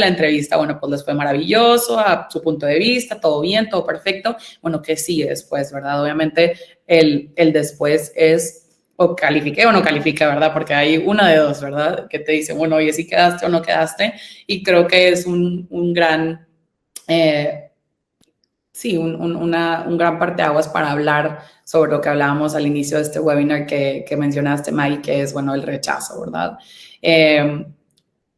bueno, pues les fue maravilloso a su punto de vista, todo bien, todo perfecto. Bueno, ¿qué sigue después, verdad? Obviamente el después es o califiqué o no califiqué, ¿verdad? Porque hay una de dos, ¿verdad? Que te dicen, bueno, oye, si quedaste o no quedaste. Y creo que es un gran, un gran parteaguas para hablar sobre lo que hablábamos al inicio de este webinar que mencionaste, Mai, que es, bueno, el rechazo, ¿verdad?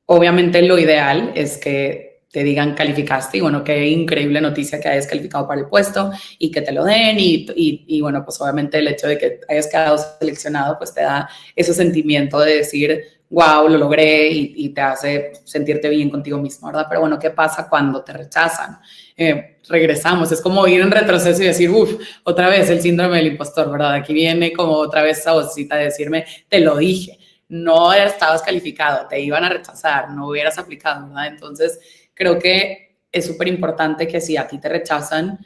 Obviamente lo ideal es que te digan calificaste y bueno, qué increíble noticia que hayas calificado para el puesto y que te lo den y bueno, pues obviamente el hecho de que hayas quedado seleccionado pues te da ese sentimiento de decir, wow, lo logré y te hace sentirte bien contigo mismo, ¿verdad? Pero bueno, ¿qué pasa cuando te rechazan? Regresamos, es como ir en retroceso y decir, uff, otra vez el síndrome del impostor, ¿verdad? Aquí viene como otra vez esa vocecita de decirme, te lo dije. No estabas calificado, te iban a rechazar, no hubieras aplicado, ¿verdad? Entonces, creo que es súper importante que si a ti te rechazan,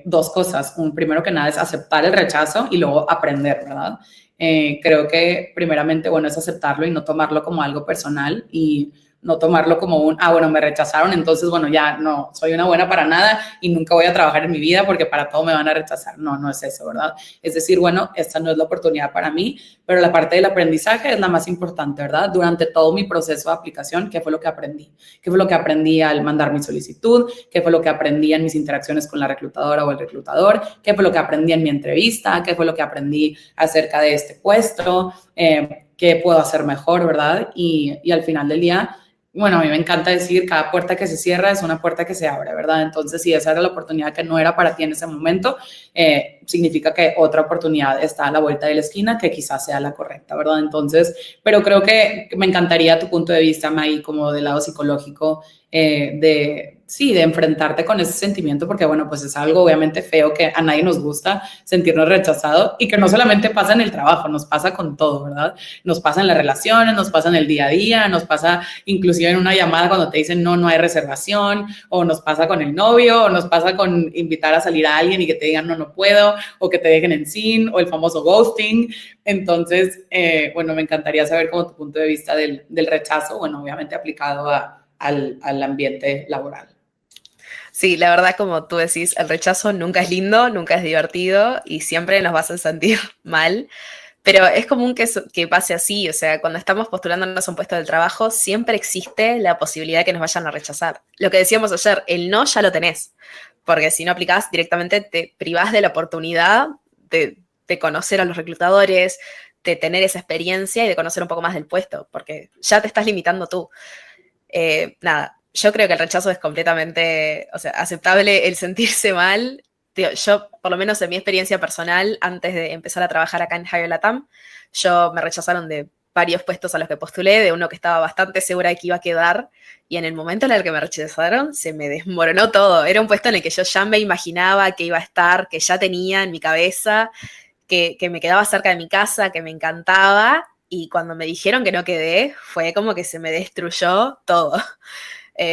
dos cosas. Primero que nada es aceptar el rechazo y luego aprender, ¿verdad? Creo que primeramente, bueno, es aceptarlo y no tomarlo como algo personal y no tomarlo como bueno, me rechazaron, entonces, bueno, ya no, soy una buena para nada y nunca voy a trabajar en mi vida porque para todo me van a rechazar. No, no es eso, ¿verdad? Es decir, bueno, esta no es la oportunidad para mí, pero la parte del aprendizaje es la más importante, ¿verdad? Durante todo mi proceso de aplicación, ¿qué fue lo que aprendí? ¿Qué fue lo que aprendí al mandar mi solicitud? ¿Qué fue lo que aprendí en mis interacciones con la reclutadora o el reclutador? ¿Qué fue lo que aprendí en mi entrevista? ¿Qué fue lo que aprendí acerca de este puesto? ¿Qué puedo hacer mejor, verdad? Y al final del día, bueno, a mí me encanta decir, cada puerta que se cierra es una puerta que se abre, ¿verdad? Entonces, si esa era la oportunidad que no era para ti en ese momento, significa que otra oportunidad está a la vuelta de la esquina que quizás sea la correcta, ¿verdad? Entonces, pero creo que me encantaría tu punto de vista, May, como del lado psicológico, de enfrentarte con ese sentimiento, porque bueno, pues es algo obviamente feo que a nadie nos gusta sentirnos rechazados y que no solamente pasa en el trabajo, nos pasa con todo, ¿verdad? Nos pasa en las relaciones, nos pasa en el día a día, nos pasa inclusive en una llamada cuando te dicen no hay reservación, o nos pasa con el novio, o nos pasa con invitar a salir a alguien y que te digan no puedo, o que te dejen en sin, o el famoso ghosting. Entonces, bueno, me encantaría saber como tu punto de vista del rechazo, bueno, obviamente aplicado al ambiente laboral. Sí, la verdad, como tú decís, el rechazo nunca es lindo, nunca es divertido y siempre nos va a hacer sentir mal. Pero es común que pase así, o sea, cuando estamos postulándonos a un puesto del trabajo, siempre existe la posibilidad de que nos vayan a rechazar. Lo que decíamos ayer, el no ya lo tenés, porque si no aplicás directamente te privás de la oportunidad de conocer a los reclutadores, de tener esa experiencia y de conocer un poco más del puesto, porque ya te estás limitando tú. Nada, yo creo que el rechazo es completamente, o sea, aceptable el sentirse mal. Tío, yo, por lo menos en mi experiencia personal, antes de empezar a trabajar acá en Hire Latam, yo me rechazaron de varios puestos a los que postulé, de uno que estaba bastante segura de que iba a quedar, y en el momento en el que me rechazaron, se me desmoronó todo. Era un puesto en el que yo ya me imaginaba que iba a estar, que ya tenía en mi cabeza, que me quedaba cerca de mi casa, que me encantaba, y cuando me dijeron que no quedé, fue como que se me destruyó todo.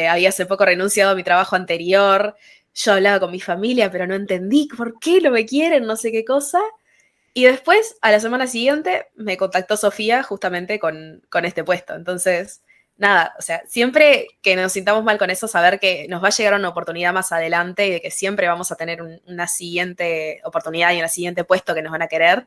Había hace poco renunciado a mi trabajo anterior, yo hablaba con mi familia, pero no entendí por qué no me quieren, no sé qué cosa. Y después, a la semana siguiente, me contactó Sofía justamente con este puesto. Entonces, nada, o sea, siempre que nos sintamos mal con eso, saber que nos va a llegar una oportunidad más adelante y de que siempre vamos a tener una siguiente oportunidad y un siguiente puesto que nos van a querer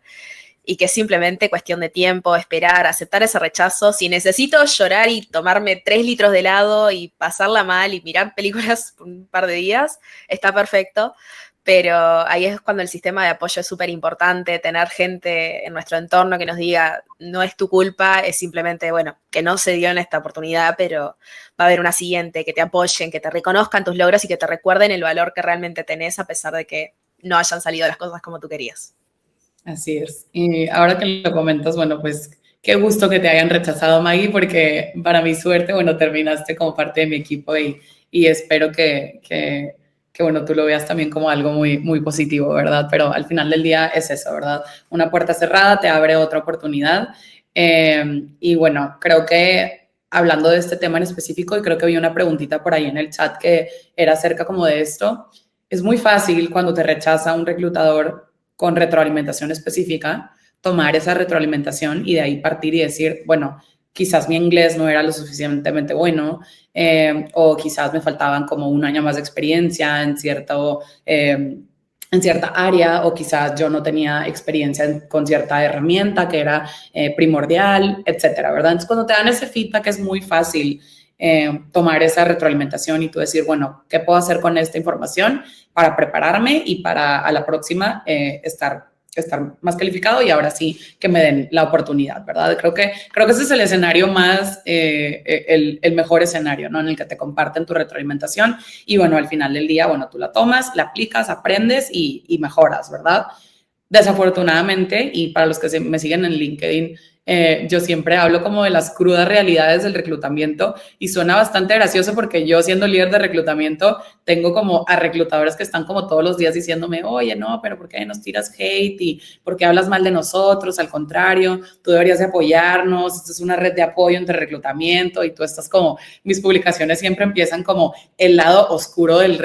y que es simplemente cuestión de tiempo, esperar, aceptar ese rechazo. Si necesito llorar y tomarme 3 litros de helado y pasarla mal y mirar películas por un par de días, está perfecto. Pero ahí es cuando el sistema de apoyo es súper importante, tener gente en nuestro entorno que nos diga, no es tu culpa, es simplemente, bueno, que no se dio en esta oportunidad, pero va a haber una siguiente, que te apoyen, que te reconozcan tus logros y que te recuerden el valor que realmente tenés a pesar de que no hayan salido las cosas como tú querías. Así es. Y ahora que lo comentas, bueno, pues qué gusto que te hayan rechazado, Maggie, porque para mi suerte, bueno, terminaste como parte de mi equipo y espero que, bueno, tú lo veas también como algo muy, muy positivo, ¿verdad? Pero al final del día es eso, ¿verdad? Una puerta cerrada te abre otra oportunidad. Y bueno, creo que hablando de este tema en específico, y creo que vi una preguntita por ahí en el chat que era acerca como de esto, es muy fácil cuando te rechaza un reclutador con retroalimentación específica, tomar esa retroalimentación y de ahí partir y decir, bueno, quizás mi inglés no era lo suficientemente bueno o quizás me faltaban como un año más de experiencia en cierta área o quizás yo no tenía experiencia con cierta herramienta que era primordial, etcétera, ¿verdad? Entonces, cuando te dan ese feedback es muy fácil tomar esa retroalimentación y tú decir, bueno, ¿qué puedo hacer con esta información para prepararme y para a la próxima estar más calificado y ahora sí que me den la oportunidad, ¿verdad? Creo que ese es el escenario más, el mejor escenario, ¿no? En el que te comparten tu retroalimentación y bueno, al final del día, bueno, tú la tomas, la aplicas, aprendes y mejoras, ¿verdad? Desafortunadamente, y para los que me siguen en LinkedIn, yo siempre hablo como de las crudas realidades del reclutamiento y suena bastante gracioso porque yo siendo líder de reclutamiento tengo como a reclutadores que están como todos los días diciéndome, oye, no, pero ¿por qué nos tiras hate y por qué hablas mal de nosotros? Al contrario, tú deberías de apoyarnos, esto es una red de apoyo entre reclutamiento y tú estás como, mis publicaciones siempre empiezan como el lado oscuro del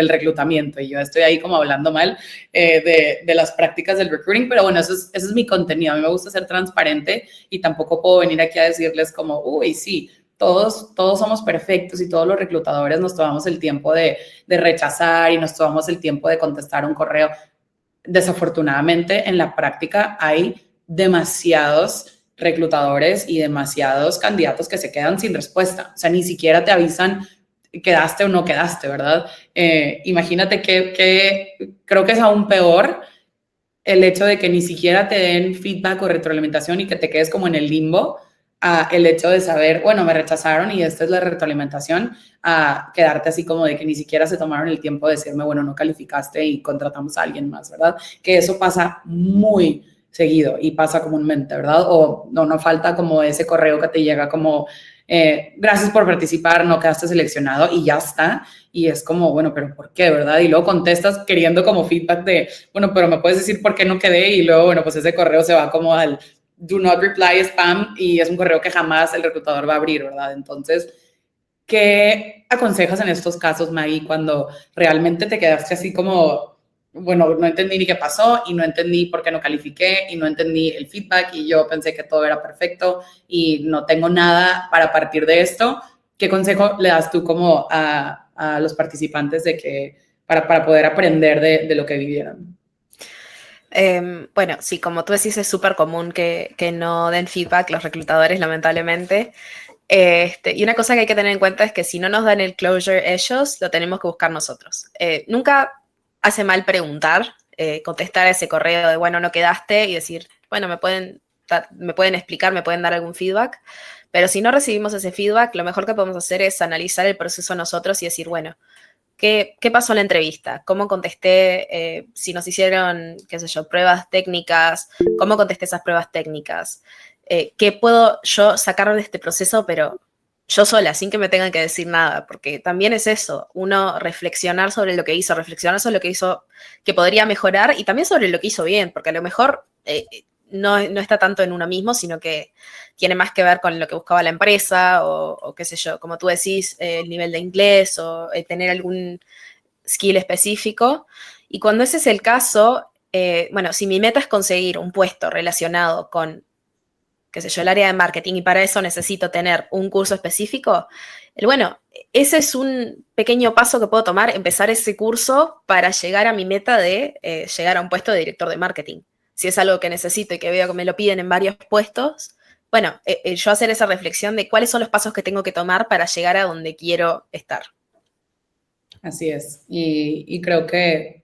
reclutamiento y yo estoy ahí como hablando mal de las prácticas del recruiting, pero bueno, eso es mi contenido, a mí me gusta ser transparente y tampoco puedo venir aquí a decirles como, uy, sí, todos somos perfectos y todos los reclutadores nos tomamos el tiempo de rechazar y nos tomamos el tiempo de contestar un correo. Desafortunadamente, en la práctica hay demasiados reclutadores y demasiados candidatos que se quedan sin respuesta. O sea, ni siquiera te avisan quedaste o no quedaste, ¿verdad? Imagínate que creo que es aún peor el hecho de que ni siquiera te den feedback o retroalimentación y que te quedes como en el limbo a el hecho de saber, bueno, me rechazaron y esta es la retroalimentación, a quedarte así como de que ni siquiera se tomaron el tiempo de decirme, bueno, no calificaste y contratamos a alguien más, ¿verdad? Que eso pasa muy seguido y pasa comúnmente, ¿verdad? O no falta como ese correo que te llega como, gracias por participar, no quedaste seleccionado y ya está. Y es como, bueno, pero ¿por qué, verdad? Y luego contestas queriendo como feedback de, bueno, pero me puedes decir por qué no quedé, y luego, bueno, pues ese correo se va como al do not reply spam y es un correo que jamás el reclutador va a abrir, ¿verdad? Entonces, ¿qué aconsejas en estos casos, Maggie, cuando realmente te quedaste así como, bueno, no entendí ni qué pasó y no entendí por qué no califiqué y no entendí el feedback y yo pensé que todo era perfecto y no tengo nada para partir de esto? ¿Qué consejo le das tú como a los participantes de que, para poder aprender de lo que vivieron? Bueno, sí, como tú decís, es súper común que no den feedback los reclutadores, lamentablemente. Y una cosa que hay que tener en cuenta es que si no nos dan el closure ellos, lo tenemos que buscar nosotros. Nunca hace mal preguntar, contestar ese correo de, bueno, no quedaste, y decir, bueno, me pueden explicar, me pueden dar algún feedback. Pero si no recibimos ese feedback, lo mejor que podemos hacer es analizar el proceso nosotros y decir, bueno, ¿qué pasó en la entrevista? ¿Cómo contesté? Si nos hicieron, qué sé yo, pruebas técnicas, ¿cómo contesté esas pruebas técnicas? ¿Qué puedo yo sacar de este proceso, pero yo sola, sin que me tengan que decir nada? Porque también es eso, uno reflexionar sobre lo que hizo, reflexionar sobre lo que hizo que podría mejorar y también sobre lo que hizo bien, porque a lo mejor no está tanto en uno mismo, sino que tiene más que ver con lo que buscaba la empresa o qué sé yo, como tú decís, el nivel de inglés o tener algún skill específico. Y cuando ese es el caso, bueno, si mi meta es conseguir un puesto relacionado con, qué sé yo, el área de marketing y para eso necesito tener un curso específico, bueno, ese es un pequeño paso que puedo tomar, empezar ese curso para llegar a mi meta de llegar a un puesto de director de marketing. Si es algo que necesito y que veo que me lo piden en varios puestos, bueno, yo hacer esa reflexión de cuáles son los pasos que tengo que tomar para llegar a donde quiero estar. Así es. Y creo que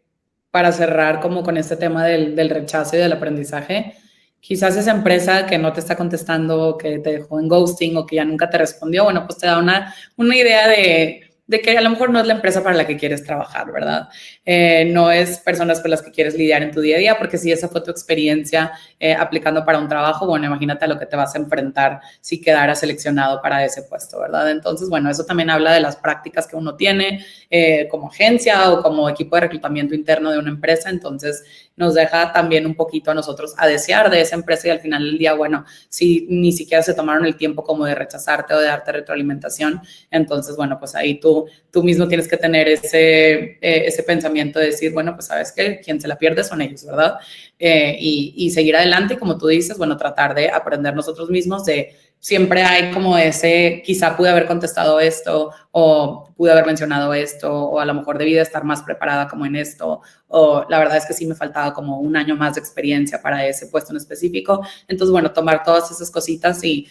para cerrar como con este tema del rechazo y del aprendizaje, quizás esa empresa que no te está contestando, que te dejó en ghosting o que ya nunca te respondió, bueno, pues te da una idea de que a lo mejor no es la empresa para la que quieres trabajar, ¿verdad? No es personas con las que quieres lidiar en tu día a día, porque si esa fue tu experiencia aplicando para un trabajo, bueno, imagínate a lo que te vas a enfrentar si quedaras seleccionado para ese puesto, ¿verdad? Entonces, bueno, eso también habla de las prácticas que uno tiene como agencia o como equipo de reclutamiento interno de una empresa. Entonces, nos deja también un poquito a nosotros a desear de esa empresa y al final del día, bueno, si ni siquiera se tomaron el tiempo como de rechazarte o de darte retroalimentación, entonces, bueno, pues ahí tú mismo tienes que tener ese pensamiento de decir, bueno, pues sabes que quien se la pierde son ellos, ¿verdad? Y seguir adelante, como tú dices, bueno, tratar de aprender nosotros mismos de siempre hay como ese, quizá pude haber contestado esto o pude haber mencionado esto o a lo mejor debí de estar más preparada como en esto o la verdad es que sí me faltaba como un año más de experiencia para ese puesto en específico. Entonces, bueno, tomar todas esas cositas y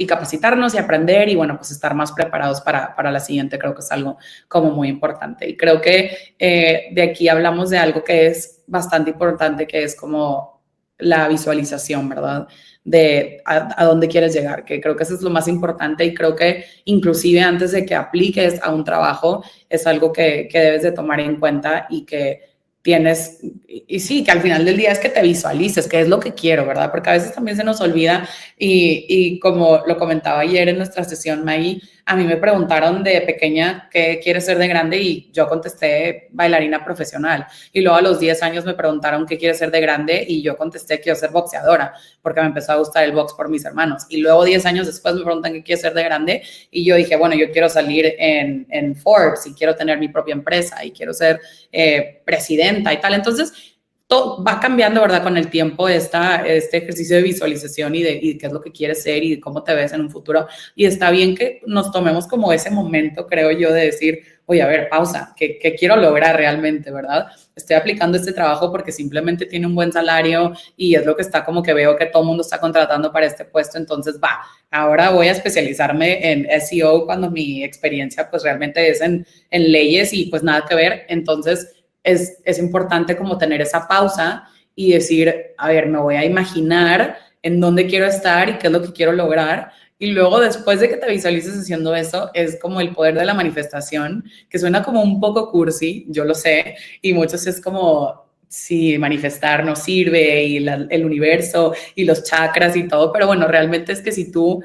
capacitarnos y aprender y, bueno, pues estar más preparados para la siguiente, creo que es algo como muy importante. Y creo que de aquí hablamos de algo que es bastante importante, que es como la visualización, ¿verdad? De a dónde quieres llegar, que creo que eso es lo más importante y creo que inclusive antes de que apliques a un trabajo es algo que debes de tomar en cuenta y que tienes, y sí, que al final del día es que te visualices, que es lo que quiero, ¿verdad? Porque a veces también se nos olvida y como lo comentaba ayer en nuestra sesión, Maggie, a mí me preguntaron de pequeña qué quieres ser de grande y yo contesté bailarina profesional. Y luego a los 10 años me preguntaron qué quieres ser de grande y yo contesté quiero ser boxeadora porque me empezó a gustar el box por mis hermanos. Y luego 10 años después me preguntan qué quieres ser de grande y yo dije, bueno, yo quiero salir en Forbes y quiero tener mi propia empresa y quiero ser presidenta y tal. Entonces, todo va cambiando, ¿verdad? Con el tiempo este ejercicio de visualización y de qué es lo que quieres ser y de cómo te ves en un futuro. Y está bien que nos tomemos como ese momento, creo yo, de decir, oye, a ver, pausa, ¿qué quiero lograr realmente, verdad? Estoy aplicando este trabajo porque simplemente tiene un buen salario y es lo que está como que veo que todo el mundo está contratando para este puesto, entonces va, ahora voy a especializarme en SEO cuando mi experiencia pues realmente es en leyes y pues nada que ver, entonces es importante como tener esa pausa y decir, a ver, me voy a imaginar en dónde quiero estar y qué es lo que quiero lograr. Y luego, después de que te visualices haciendo eso, es como el poder de la manifestación, que suena como un poco cursi, yo lo sé, y muchos es como, sí, manifestar no sirve, y el universo, y los chakras y todo, pero bueno, realmente es que si tú,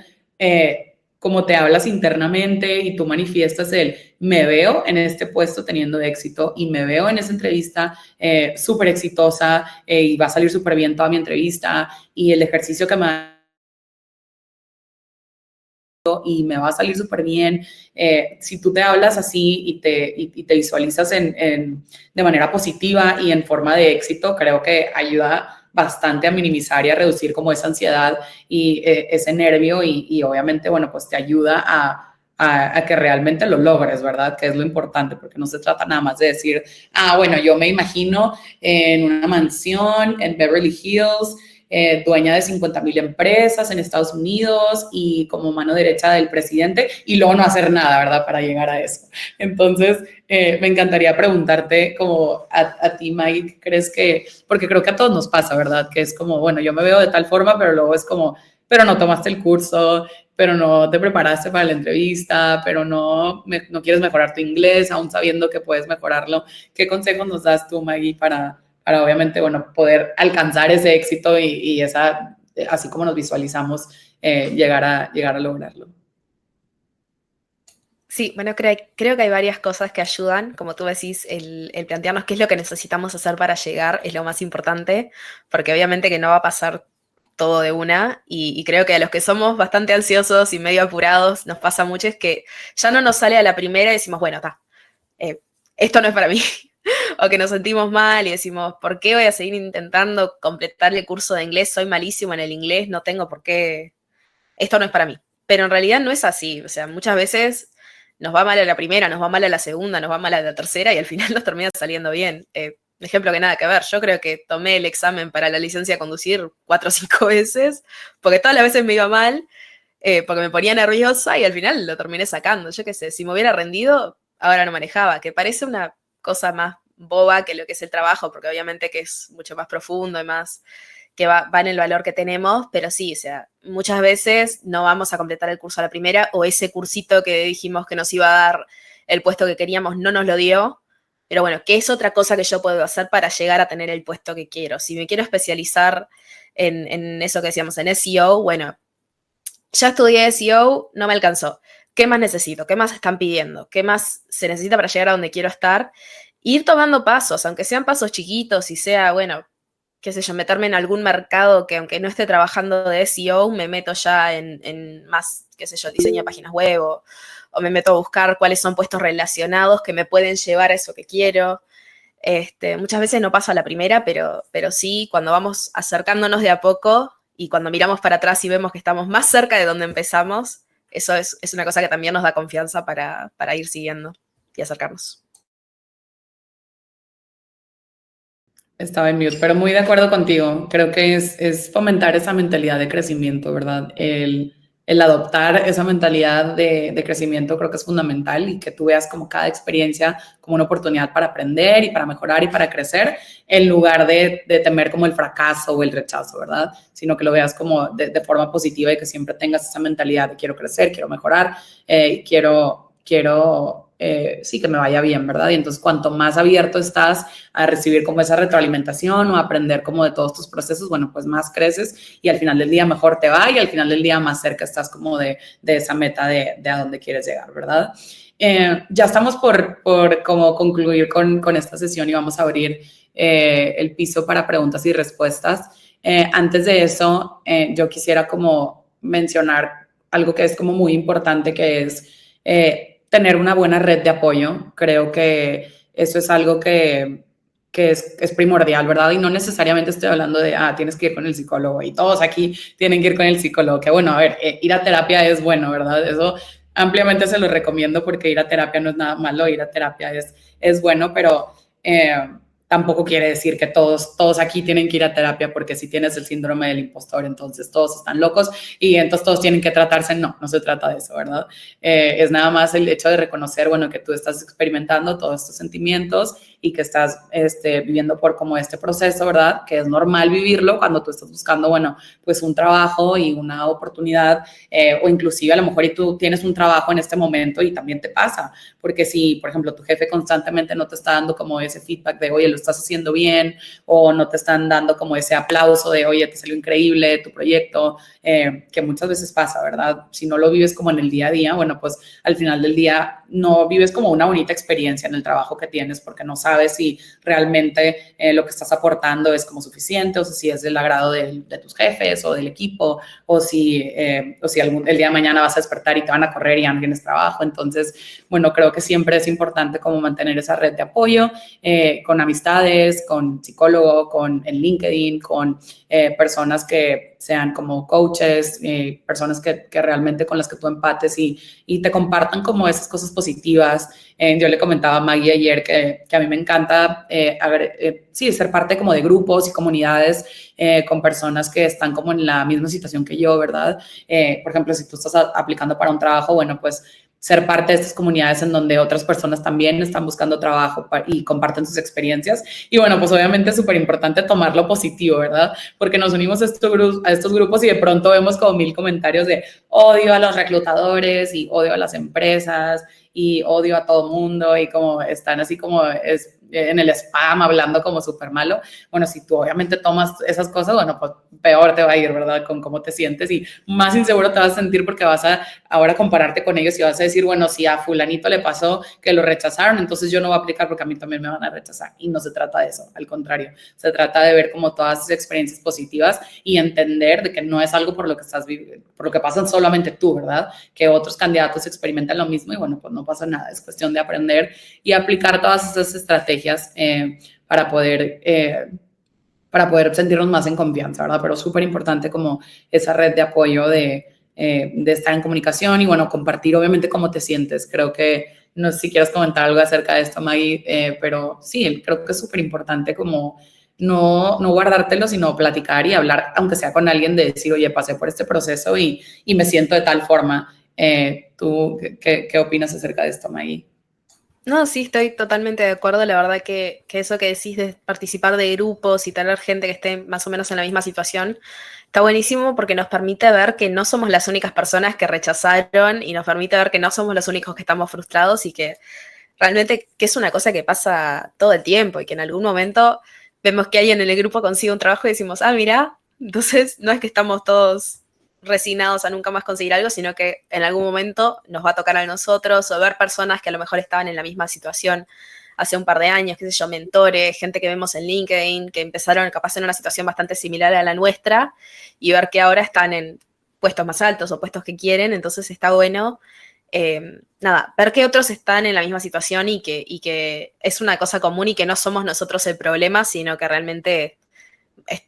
como te hablas internamente y tú manifiestas me veo en este puesto teniendo éxito y me veo en esa entrevista súper exitosa y va a salir súper bien toda mi entrevista y el ejercicio que me y me va a salir súper bien. Si tú te hablas así y te visualizas de manera positiva y en forma de éxito, creo que ayuda bastante a minimizar y a reducir como esa ansiedad y ese nervio y obviamente, bueno, pues te ayuda a que realmente lo logres, ¿verdad? Que es lo importante, porque no se trata nada más de decir, bueno, yo me imagino en una mansión en Beverly Hills, dueña de 50,000 empresas en Estados Unidos y como mano derecha del presidente, y luego no hacer nada, ¿verdad? Para llegar a eso. Entonces, me encantaría preguntarte como a ti, Mike, ¿crees que, porque creo que a todos nos pasa, ¿verdad? Que es como, bueno, yo me veo de tal forma, pero luego es como, pero no tomaste el curso, pero no te preparaste para la entrevista, pero no quieres mejorar tu inglés, aún sabiendo que puedes mejorarlo. ¿Qué consejos nos das tú, Maggie, para obviamente, bueno, poder alcanzar ese éxito y esa, así como nos visualizamos, llegar a lograrlo? Sí, bueno, creo que hay varias cosas que ayudan. Como tú decís, el plantearnos qué es lo que necesitamos hacer para llegar es lo más importante, porque obviamente que no va a pasar todo de una, y creo que a los que somos bastante ansiosos y medio apurados nos pasa mucho, es que ya no nos sale a la primera y decimos, bueno, está, esto no es para mí. O que nos sentimos mal y decimos, ¿por qué voy a seguir intentando completar el curso de inglés? Soy malísimo en el inglés, no tengo por qué, esto no es para mí. Pero en realidad no es así, o sea, muchas veces nos va mal a la primera, nos va mal a la segunda, nos va mal a la tercera y al final nos termina saliendo bien. Ejemplo que nada que ver, yo creo que tomé el examen para la licencia de conducir 4 o 5 veces, porque todas las veces me iba mal, porque me ponía nerviosa y al final lo terminé sacando. Yo qué sé, si me hubiera rendido, ahora no manejaba, que parece una cosa más boba que lo que es el trabajo, porque obviamente que es mucho más profundo y más que va en el valor que tenemos, pero sí, o sea, muchas veces no vamos a completar el curso a la primera, o ese cursito que dijimos que nos iba a dar el puesto que queríamos no nos lo dio, pero bueno, ¿qué es otra cosa que yo puedo hacer para llegar a tener el puesto que quiero? Si me quiero especializar en eso que decíamos, en SEO, bueno, ya estudié SEO, no me alcanzó. ¿Qué más necesito? ¿Qué más están pidiendo? ¿Qué más se necesita para llegar a donde quiero estar? Ir tomando pasos, aunque sean pasos chiquitos y sea, bueno, qué sé yo, meterme en algún mercado que aunque no esté trabajando de SEO, me meto ya en más, qué sé yo, diseño de páginas web o me meto a buscar cuáles son puestos relacionados que me pueden llevar a eso que quiero. Muchas veces no pasa a la primera, pero sí, cuando vamos acercándonos de a poco y cuando miramos para atrás y vemos que estamos más cerca de donde empezamos, eso es una cosa que también nos da confianza para ir siguiendo y acercarnos. Estaba en mute, pero muy de acuerdo contigo. Creo que es fomentar esa mentalidad de crecimiento, ¿verdad? El adoptar esa mentalidad de crecimiento creo que es fundamental y que tú veas como cada experiencia como una oportunidad para aprender y para mejorar y para crecer, en lugar de temer como el fracaso o el rechazo, ¿verdad? Sino que lo veas como de forma positiva y que siempre tengas esa mentalidad de quiero crecer, quiero mejorar, sí, que me vaya bien, ¿verdad? Y entonces, cuanto más abierto estás a recibir como esa retroalimentación o a aprender como de todos tus procesos, bueno, pues más creces y al final del día mejor te va y al final del día más cerca estás como de esa meta de a dónde quieres llegar, ¿verdad? Ya estamos por como concluir con esta sesión y vamos a abrir el piso para preguntas y respuestas. Antes de eso, yo quisiera como mencionar algo que es como muy importante, que es tener una buena red de apoyo. Creo que eso es algo que es primordial, ¿verdad? Y no necesariamente estoy hablando de, tienes que ir con el psicólogo y todos aquí tienen que ir con el psicólogo, que bueno, a ver, ir a terapia es bueno, ¿verdad? Eso ampliamente se lo recomiendo porque ir a terapia no es nada malo, ir a terapia es bueno, pero tampoco quiere decir que todos aquí tienen que ir a terapia porque si tienes el síndrome del impostor, entonces todos están locos y entonces todos tienen que tratarse. No, no se trata de eso, ¿verdad? Es nada más el hecho de reconocer, bueno, que tú estás experimentando todos estos sentimientos y que estás viviendo por como este proceso, ¿verdad? Que es normal vivirlo cuando tú estás buscando, bueno, pues un trabajo y una oportunidad, o inclusive a lo mejor y tú tienes un trabajo en este momento y también te pasa, porque si, por ejemplo, tu jefe constantemente no te está dando como ese feedback de, oye, lo estás haciendo bien, o no te están dando como ese aplauso de, oye, te salió increíble tu proyecto, que muchas veces pasa, ¿verdad? Si no lo vives como en el día a día, bueno, pues al final del día no vives como una bonita experiencia en el trabajo que tienes porque no sabes si realmente lo que estás aportando es como suficiente o si es del agrado de tus jefes o del equipo o si el día de mañana vas a despertar y te van a correr y ya no tienes trabajo. Entonces, bueno, creo que siempre es importante como mantener esa red de apoyo con amistades, con psicólogo, en LinkedIn, con personas que sean como coaches, personas que realmente con las que tú empates y te compartan como esas cosas positivas. Yo le comentaba a Maggie ayer que a mí me encanta sí, ser parte como de grupos y comunidades con personas que están como en la misma situación que yo, ¿verdad? Por ejemplo, si tú estás aplicando para un trabajo, bueno, pues ser parte de estas comunidades en donde otras personas también están buscando trabajo y comparten sus experiencias. Y bueno, pues obviamente es súper importante tomar lo positivo, ¿verdad? Porque nos unimos a estos grupos y de pronto vemos como 1000 comentarios de odio a los reclutadores y odio a las empresas y odio a todo mundo y como están así como en el spam hablando como súper malo. Bueno, si tú obviamente tomas esas cosas, bueno, pues peor te va a ir, ¿verdad? Con cómo te sientes y más inseguro te vas a sentir porque vas a ahora compararte con ellos y vas a decir, bueno, si a fulanito le pasó que lo rechazaron, entonces yo no voy a aplicar porque a mí también me van a rechazar. Y no se trata de eso, al contrario, se trata de ver como todas esas experiencias positivas y entender de que no es algo por lo que estás viviendo, por lo que pasan solamente tú, ¿verdad? Que otros candidatos experimentan lo mismo y bueno, pues no pasa nada, es cuestión de aprender y aplicar todas esas estrategias para poder sentirnos más en confianza, ¿verdad? Pero súper importante como esa red de apoyo de estar en comunicación y, bueno, compartir obviamente cómo te sientes. Creo que, no sé si quieres comentar algo acerca de esto, Maggie, pero sí, creo que es súper importante como no guardártelo, sino platicar y hablar, aunque sea con alguien, de decir, oye, pasé por este proceso y me siento de tal forma. ¿Tú qué opinas acerca de esto, Maggie? No, sí, estoy totalmente de acuerdo. La verdad que eso que decís de participar de grupos y tener gente que esté más o menos en la misma situación, está buenísimo porque nos permite ver que no somos las únicas personas que rechazaron y nos permite ver que no somos los únicos que estamos frustrados y que realmente que es una cosa que pasa todo el tiempo y que en algún momento vemos que alguien en el grupo consigue un trabajo y decimos, ah, mira, entonces no es que estamos todos resignados a nunca más conseguir algo, sino que en algún momento nos va a tocar a nosotros o ver personas que a lo mejor estaban en la misma situación hace un par de años, qué sé yo, mentores, gente que vemos en LinkedIn, que empezaron capaz en una situación bastante similar a la nuestra y ver que ahora están en puestos más altos o puestos que quieren, entonces está bueno ver que otros están en la misma situación y que es una cosa común y que no somos nosotros el problema, sino que realmente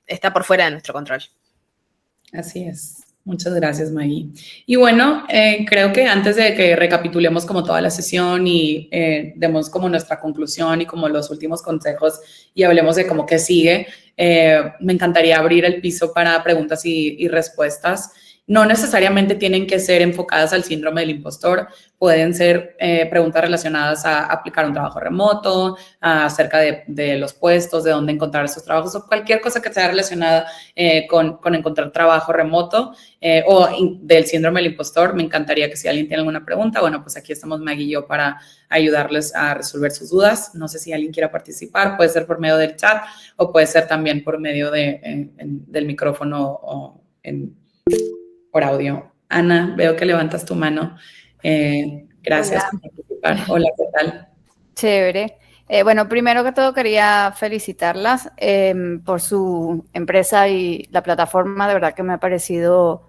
está por fuera de nuestro control. Así es. Muchas gracias, Maggie. Y bueno, creo que antes de que recapitulemos como toda la sesión y demos como nuestra conclusión y como los últimos consejos y hablemos de cómo que sigue, me encantaría abrir el piso para preguntas y respuestas. No necesariamente tienen que ser enfocadas al síndrome del impostor, pueden ser preguntas relacionadas a aplicar un trabajo remoto, acerca de los puestos, de dónde encontrar esos trabajos o cualquier cosa que sea relacionada con encontrar trabajo remoto del síndrome del impostor. Me encantaría que si alguien tiene alguna pregunta, bueno, pues aquí estamos Maggie y yo para ayudarles a resolver sus dudas. No sé si alguien quiera participar, puede ser por medio del chat o puede ser también por medio del micrófono o por audio. Ana, veo que levantas tu mano. Gracias Hola. por participar. Hola, ¿qué tal? Chévere. Bueno, primero que todo quería felicitarlas por su empresa y la plataforma. De verdad que me ha parecido.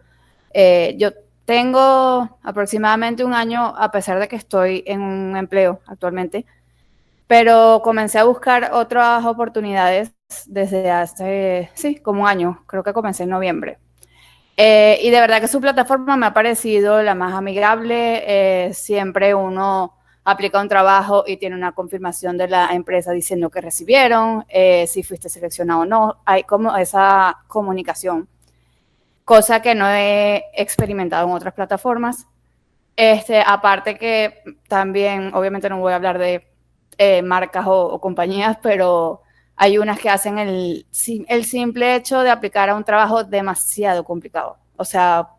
Yo tengo aproximadamente un año, a pesar de que estoy en un empleo actualmente, pero comencé a buscar otras oportunidades desde hace, sí, como un año. Creo que comencé en noviembre. Y de verdad que su plataforma me ha parecido la más amigable. Siempre uno aplica un trabajo y tiene una confirmación de la empresa diciendo que recibieron, si fuiste seleccionado o no. Hay como esa comunicación, cosa que no he experimentado en otras plataformas. Aparte que también, obviamente no voy a hablar de marcas o compañías, pero hay unas que hacen el simple hecho de aplicar a un trabajo demasiado complicado. O sea,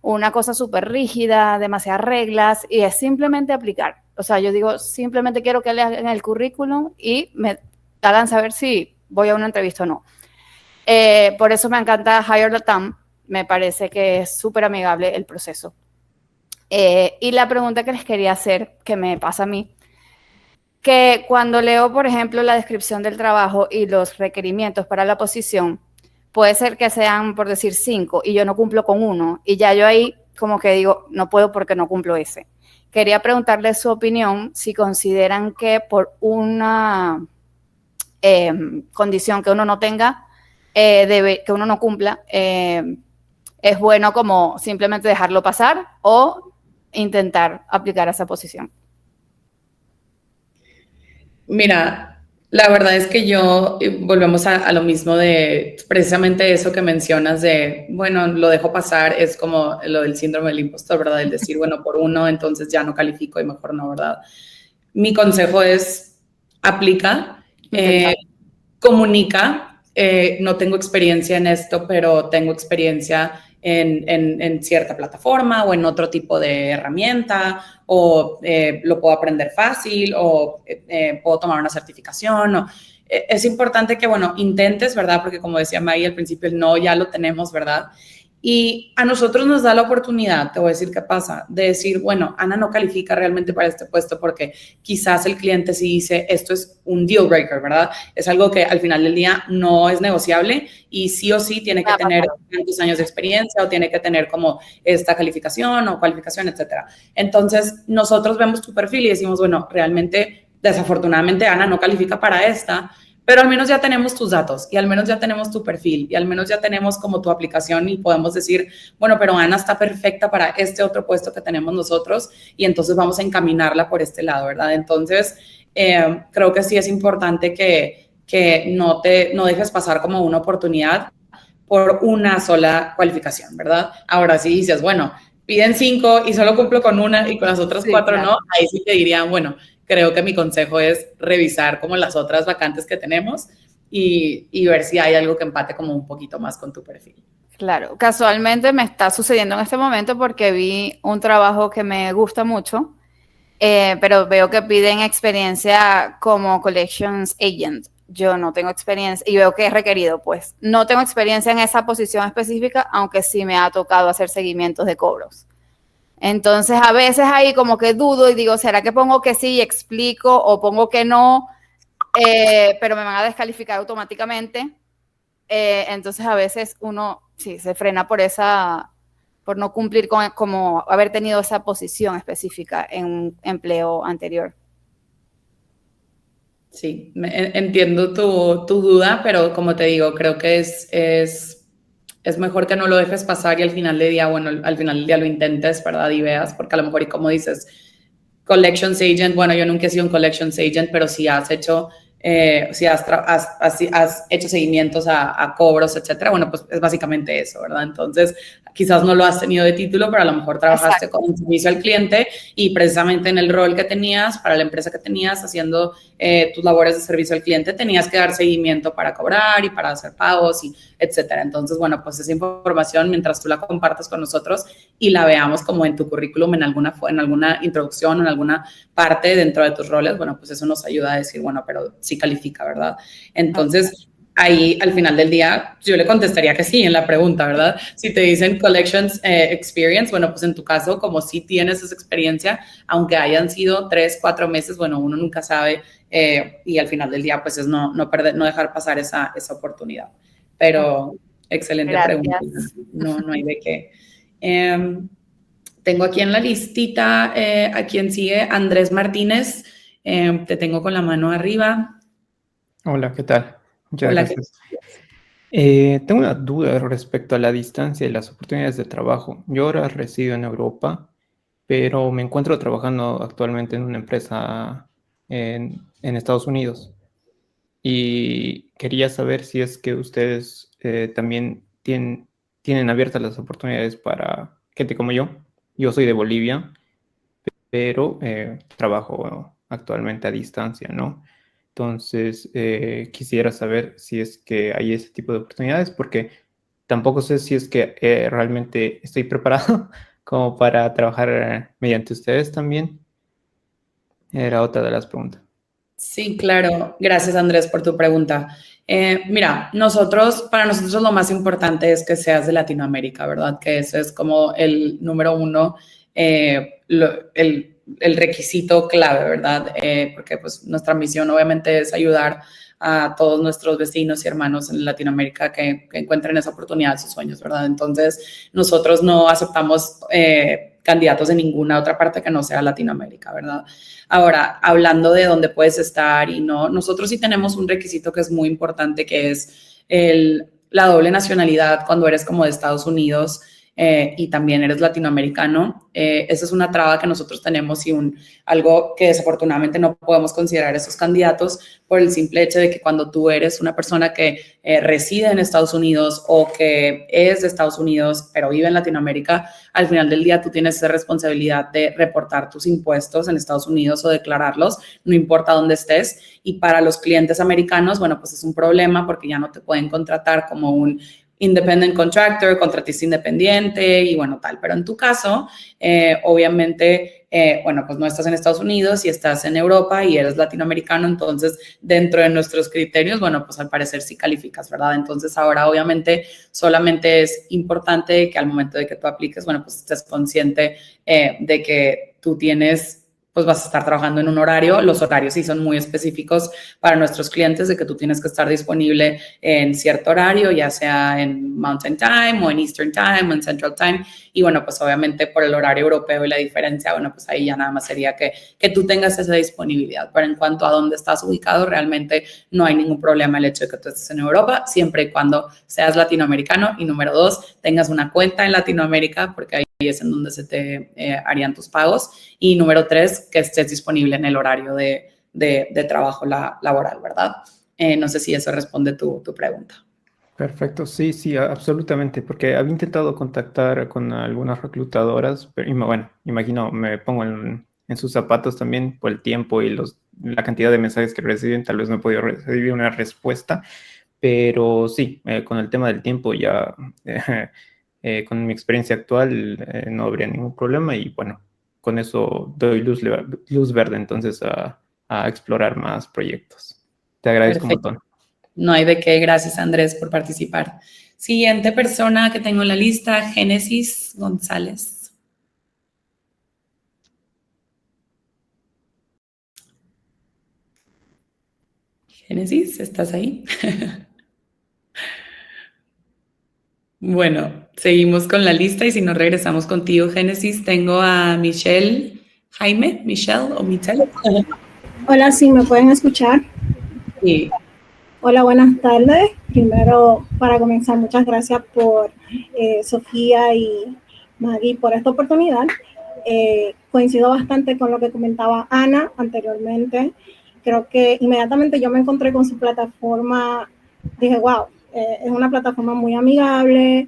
una cosa súper rígida, demasiadas reglas, y es simplemente aplicar. O sea, yo digo, simplemente quiero que lean el currículum y me hagan saber si voy a una entrevista o no. Por eso me encanta Hire Latam, me parece que es súper amigable el proceso. Y la pregunta que les quería hacer, que me pasa a mí, que cuando leo, por ejemplo, la descripción del trabajo y los requerimientos para la posición, puede ser que sean, por decir, 5 y yo no cumplo con uno, y ya yo ahí como que digo, no puedo porque no cumplo ese. Quería preguntarle su opinión, si consideran que por una condición que uno no tenga, que uno no cumpla, es bueno como simplemente dejarlo pasar o intentar aplicar a esa posición. Mira, la verdad es que yo, volvemos a lo mismo de precisamente eso que mencionas de, bueno, lo dejo pasar, es como lo del síndrome del impostor, ¿verdad? El decir, bueno, por uno, entonces ya no califico y mejor no, ¿verdad? Mi consejo es, aplica, comunica, no tengo experiencia en esto, pero tengo experiencia en cierta plataforma o en otro tipo de herramienta, o lo puedo aprender fácil, o puedo tomar una certificación. Es importante que, bueno, intentes, ¿verdad? Porque como decía Maggie al principio, el no ya lo tenemos, ¿verdad? Y a nosotros nos da la oportunidad, te voy a decir qué pasa, de decir, bueno, Ana no califica realmente para este puesto porque quizás el cliente sí dice, esto es un deal breaker, ¿verdad? Es algo que al final del día no es negociable y sí o sí tiene que tener tantos años de experiencia o tiene que tener como esta calificación o cualificación, etcétera. Entonces, nosotros vemos tu perfil y decimos, bueno, realmente, desafortunadamente, Ana no califica para esta, pero al menos ya tenemos tus datos y al menos ya tenemos tu perfil y al menos ya tenemos como tu aplicación y podemos decir, bueno, pero Ana está perfecta para este otro puesto que tenemos nosotros y entonces vamos a encaminarla por este lado, ¿verdad? Entonces, creo que sí es importante que no dejes pasar como una oportunidad por una sola cualificación, ¿verdad? Ahora sí dices, bueno, piden 5 y solo cumplo con una y con las otras 4 claro. No, ahí sí te dirían, bueno, creo que mi consejo es revisar como las otras vacantes que tenemos y ver si hay algo que empate como un poquito más con tu perfil. Claro, casualmente me está sucediendo en este momento porque vi un trabajo que me gusta mucho, pero veo que piden experiencia como Collections Agent. Yo no tengo experiencia y veo que es requerido, pues. No tengo experiencia en esa posición específica, aunque sí me ha tocado hacer seguimientos de cobros. Entonces, a veces ahí como que dudo y digo, ¿será que pongo que sí y explico o pongo que no? Pero me van a descalificar automáticamente. Entonces, a veces uno sí se frena por no cumplir con como haber tenido esa posición específica en un empleo anterior. Sí, entiendo tu duda, pero como te digo, creo que es mejor que no lo dejes pasar y al final del día, bueno, al final del día lo intentes, ¿verdad? Y veas, porque a lo mejor, y como dices, Collections Agent, bueno, yo nunca he sido un Collections Agent, pero si has hecho, si has hecho seguimientos a cobros, etcétera, bueno, pues es básicamente eso, ¿verdad? Entonces, quizás no lo has tenido de título, pero a lo mejor trabajaste con un servicio al cliente y precisamente en el rol que tenías, para la empresa que tenías, haciendo tus labores de servicio al cliente, tenías que dar seguimiento para cobrar y para hacer pagos y etcétera. Entonces, bueno, pues esa información, mientras tú la compartas con nosotros y la veamos como en tu currículum, en alguna introducción o en alguna parte dentro de tus roles, bueno, pues eso nos ayuda a decir, bueno, pero sí califica, ¿verdad? Entonces, ahí al final del día yo le contestaría que sí en la pregunta, ¿verdad? Si te dicen Collections Experience, bueno, pues en tu caso, como sí tienes esa experiencia, aunque hayan sido 3, 4 meses, bueno, uno nunca sabe y al final del día, pues es no dejar pasar esa oportunidad. Pero excelente pregunta, no hay de qué. Tengo aquí en la listita a quien sigue, Andrés Martínez, te tengo con la mano arriba. Hola, ¿qué tal? Muchas Hola, gracias. Tengo una duda respecto a la distancia y las oportunidades de trabajo. Yo ahora resido en Europa pero me encuentro trabajando actualmente en una empresa en Estados Unidos. Y quería saber si es que ustedes también tienen abiertas las oportunidades para gente como yo. Yo soy de Bolivia, pero trabajo actualmente a distancia, ¿no? Entonces, quisiera saber si es que hay ese tipo de oportunidades, porque tampoco sé si es que realmente estoy preparado como para trabajar mediante ustedes también. Era otra de las preguntas. Sí, claro. Gracias, Andrés, por tu pregunta. Mira, para nosotros lo más importante es que seas de Latinoamérica, ¿verdad? Que ese es como el número uno, el requisito clave, ¿verdad? Porque pues nuestra misión obviamente es ayudar a todos nuestros vecinos y hermanos en Latinoamérica que encuentren esa oportunidad de sus sueños, ¿verdad? Entonces, nosotros no aceptamos candidatos de ninguna otra parte que no sea Latinoamérica, ¿verdad? Ahora, hablando de dónde puedes estar y no, nosotros sí tenemos un requisito que es muy importante, que es la doble nacionalidad cuando eres como de Estados Unidos y también eres latinoamericano. Esa es una traba que nosotros tenemos y algo que desafortunadamente no podemos considerar esos candidatos por el simple hecho de que cuando tú eres una persona que reside en Estados Unidos o que es de Estados Unidos pero vive en Latinoamérica, al final del día tú tienes esa responsabilidad de reportar tus impuestos en Estados Unidos o declararlos, no importa dónde estés. Y para los clientes americanos, bueno, pues es un problema porque ya no te pueden contratar como un independent contractor, contratista independiente y bueno, tal. Pero en tu caso, obviamente, bueno, pues no estás en Estados Unidos y estás en Europa y eres latinoamericano, entonces dentro de nuestros criterios, bueno, pues al parecer sí calificas, ¿verdad? Entonces ahora obviamente solamente es importante que al momento de que tú apliques, bueno, pues estés consciente de que tú tienes pues vas a estar trabajando en un horario. Los horarios sí son muy específicos para nuestros clientes de que tú tienes que estar disponible en cierto horario, ya sea en Mountain Time o en Eastern Time o en Central Time. Y bueno, pues obviamente por el horario europeo y la diferencia, bueno, pues ahí ya nada más sería que tú tengas esa disponibilidad. Pero en cuanto a dónde estás ubicado, realmente no hay ningún problema el hecho de que tú estés en Europa, siempre y cuando seas latinoamericano. Y número dos, tengas una cuenta en Latinoamérica, porque ahí es en donde se te harían tus pagos. Y número tres, que estés disponible en el horario de trabajo laboral, ¿verdad? No sé si eso responde tu pregunta. Perfecto, sí, sí, absolutamente, porque había intentado contactar con algunas reclutadoras, pero bueno, imagino, me pongo en sus zapatos también por el tiempo y la cantidad de mensajes que reciben, tal vez no he podido recibir una respuesta, pero sí, con el tema del tiempo ya, con mi experiencia actual, no habría ningún problema y bueno, con eso doy luz verde entonces a explorar más proyectos. Te agradezco un Perfecto. montón. No hay de qué. Gracias, Andrés, por participar. Siguiente persona que tengo en la lista, Génesis González. Génesis, ¿estás ahí? Bueno, seguimos con la lista y si no regresamos contigo, Génesis, tengo a Michelle Michelle o Michelle. Hola, sí, ¿me pueden escuchar? Sí. Hola, buenas tardes. Primero, para comenzar, muchas gracias por Sofía y Maggie por esta oportunidad. Coincido bastante con lo que comentaba Ana anteriormente. Creo que inmediatamente yo me encontré con su plataforma, dije, wow, es una plataforma muy amigable,